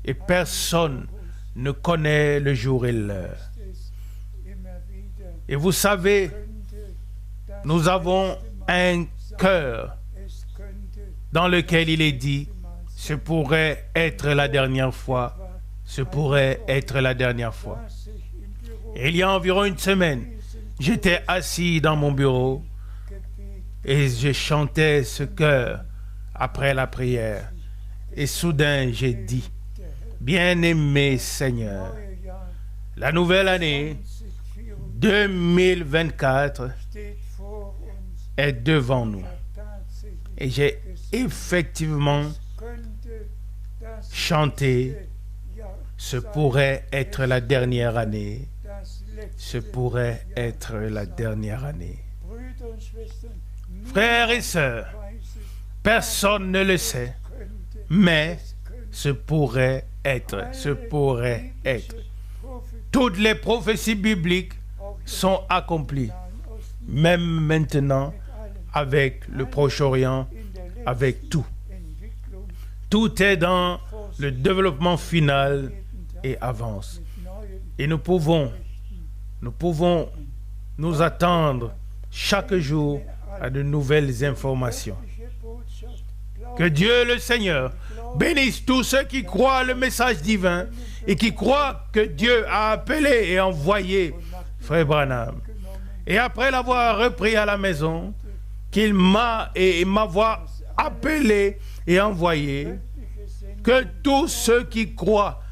Et personne ne connaît le jour et l'heure. Et vous savez, nous avons un cœur dans lequel il est dit, ce pourrait être la dernière fois, ce pourrait être la dernière fois. Et il y a environ une semaine, j'étais assis dans mon bureau et je chantais ce chœur après la prière. Et soudain, j'ai dit, bien-aimé Seigneur, la nouvelle année 2024 est devant nous. Et j'ai effectivement chanté, ce pourrait être la dernière année. Ce pourrait être la dernière année. Frères et sœurs, personne ne le sait, mais ce pourrait être, ce pourrait être. Toutes les prophéties bibliques sont accomplies, même maintenant avec le Proche-Orient, avec tout. Tout est dans le développement final et avance. Et nous pouvons nous attendre chaque jour à de nouvelles informations. Que Dieu le Seigneur bénisse tous ceux qui croient le message divin et qui croient que Dieu a appelé et envoyé Frère Branham. Et après l'avoir repris à la maison, qu'il m'avoir appelé et envoyé, que tous ceux qui croient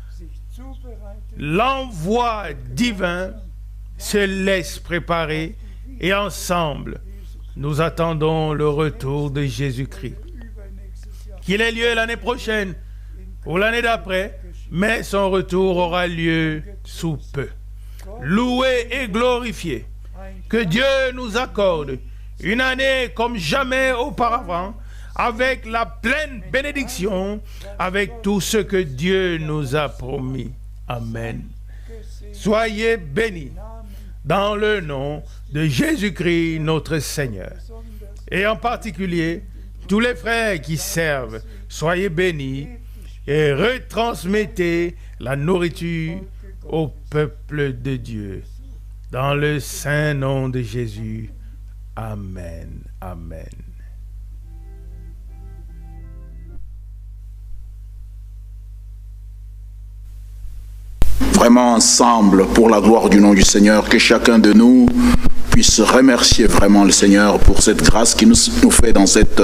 l'envoi divin se laissent préparer et ensemble, nous attendons le retour de Jésus-Christ. Qu'il ait lieu l'année prochaine ou l'année d'après, mais son retour aura lieu sous peu. Loué et glorifié. Que Dieu nous accorde une année comme jamais auparavant, avec la pleine bénédiction, avec tout ce que Dieu nous a promis. Amen. Soyez bénis dans le nom de Jésus-Christ notre Seigneur. Et en particulier, tous les frères qui servent, soyez bénis et retransmettez la nourriture au peuple de Dieu. Dans le saint nom de Jésus. Amen. Amen. Vraiment ensemble, pour la gloire du nom du Seigneur, que chacun de nous puisse remercier vraiment le Seigneur pour cette grâce qu'il nous fait dans cette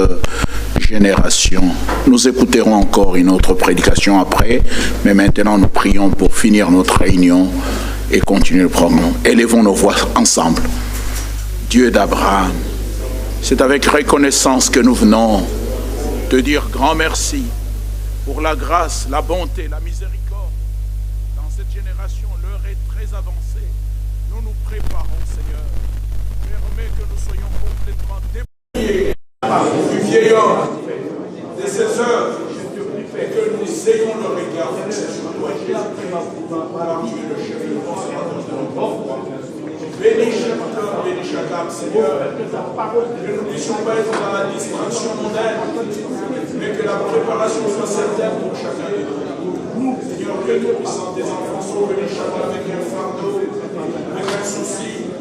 génération. Nous écouterons encore une autre prédication après, mais maintenant nous prions pour finir notre réunion et continuer le programme. Élevons nos voix ensemble. Dieu d'Abraham, c'est avec reconnaissance que nous venons te dire grand merci pour la grâce, la bonté, la miséricorde. Dans cette génération, l'heure est très avancée. Nous nous préparons, Seigneur. Permets que nous soyons complètement dépouillés du vieil homme, de ces œuvres, et que nous ayons le regard fixé sur toi, Jésus-Christ, car tu es le chef et le consommateur de notre foi. Bénis chaque cœur, bénis chaque âme, Seigneur, que nous ne puissions pas être dans la distraction mondaine, mais que la préparation soit certaine pour chacun de nous. Seigneur, que nous puissions des enfants sauvés chacun avec un fardeau, avec un souci,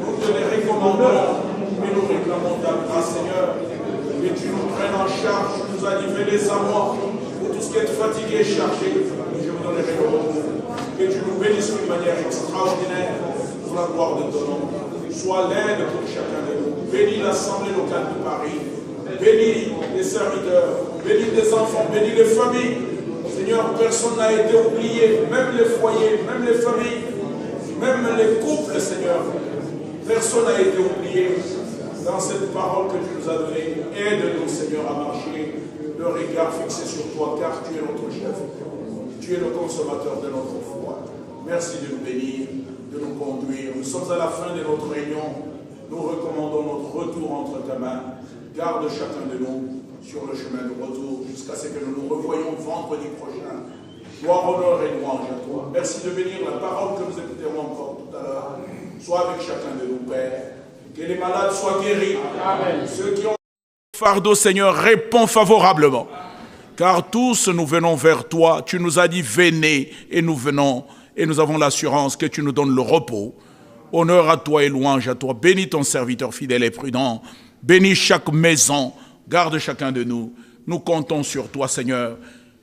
nous te les recommandons, mais nous réclamons ta grâce, Seigneur, que tu nous prennes en charge, tu nous as dit, venez à moi, pour tout ce qui est fatigué, chargé, je vous donnerai le repos. Que tu nous bénisses d'une manière extraordinaire, pour la gloire de ton nom. Sois l'aide pour chacun de nous. Bénis l'Assemblée locale de Paris. Bénis les serviteurs. Bénis les enfants. Bénis les familles. Seigneur, personne n'a été oublié. Même les foyers, même les familles, même les couples, Seigneur. Personne n'a été oublié dans cette parole que tu nous as donnée. Aide-nous, Seigneur, à marcher le regard fixé sur toi, car tu es notre chef. Tu es le consommateur de notre foi. Merci de nous bénir, de nous conduire. Nous sommes à la fin de notre réunion. Nous recommandons notre retour entre ta main. Garde chacun de nous sur le chemin de retour jusqu'à ce que nous nous revoyons vendredi prochain. Gloire, honneur et louange à toi. Merci de bénir la parole que nous écouterons encore tout à l'heure. Sois avec chacun de nous, Père. Que les malades soient guéris. Amen. Ceux qui ont fardeau, Seigneur, réponds favorablement. Car tous nous venons vers toi. Tu nous as dit, venez, et nous venons. Et nous avons l'assurance que tu nous donnes le repos. Honneur à toi et louange à toi. Bénis ton serviteur fidèle et prudent. Bénis chaque maison. Garde chacun de nous. Nous comptons sur toi, Seigneur.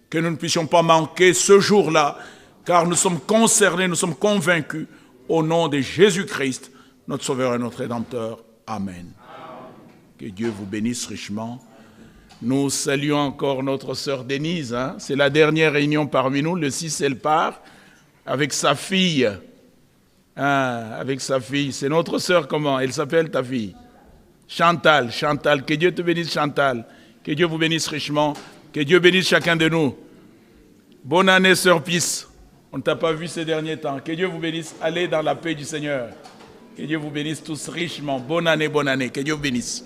Que nous ne puissions pas manquer ce jour-là. Car nous sommes concernés, nous sommes convaincus. Au nom de Jésus-Christ, notre Sauveur et notre Rédempteur. Amen. Que Dieu vous bénisse richement. Nous saluons encore notre sœur Denise. C'est la dernière réunion parmi nous. Le 6, elle part. Avec sa fille. Avec sa fille. C'est notre sœur comment? Elle s'appelle ta fille? Chantal. Chantal. Que Dieu te bénisse, Chantal. Que Dieu vous bénisse richement. Que Dieu bénisse chacun de nous. Bonne année, sœur Pisse. On ne t'a pas vu ces derniers temps. Que Dieu vous bénisse. Allez dans la paix du Seigneur. Que Dieu vous bénisse tous richement. Bonne année, bonne année. Que Dieu vous bénisse.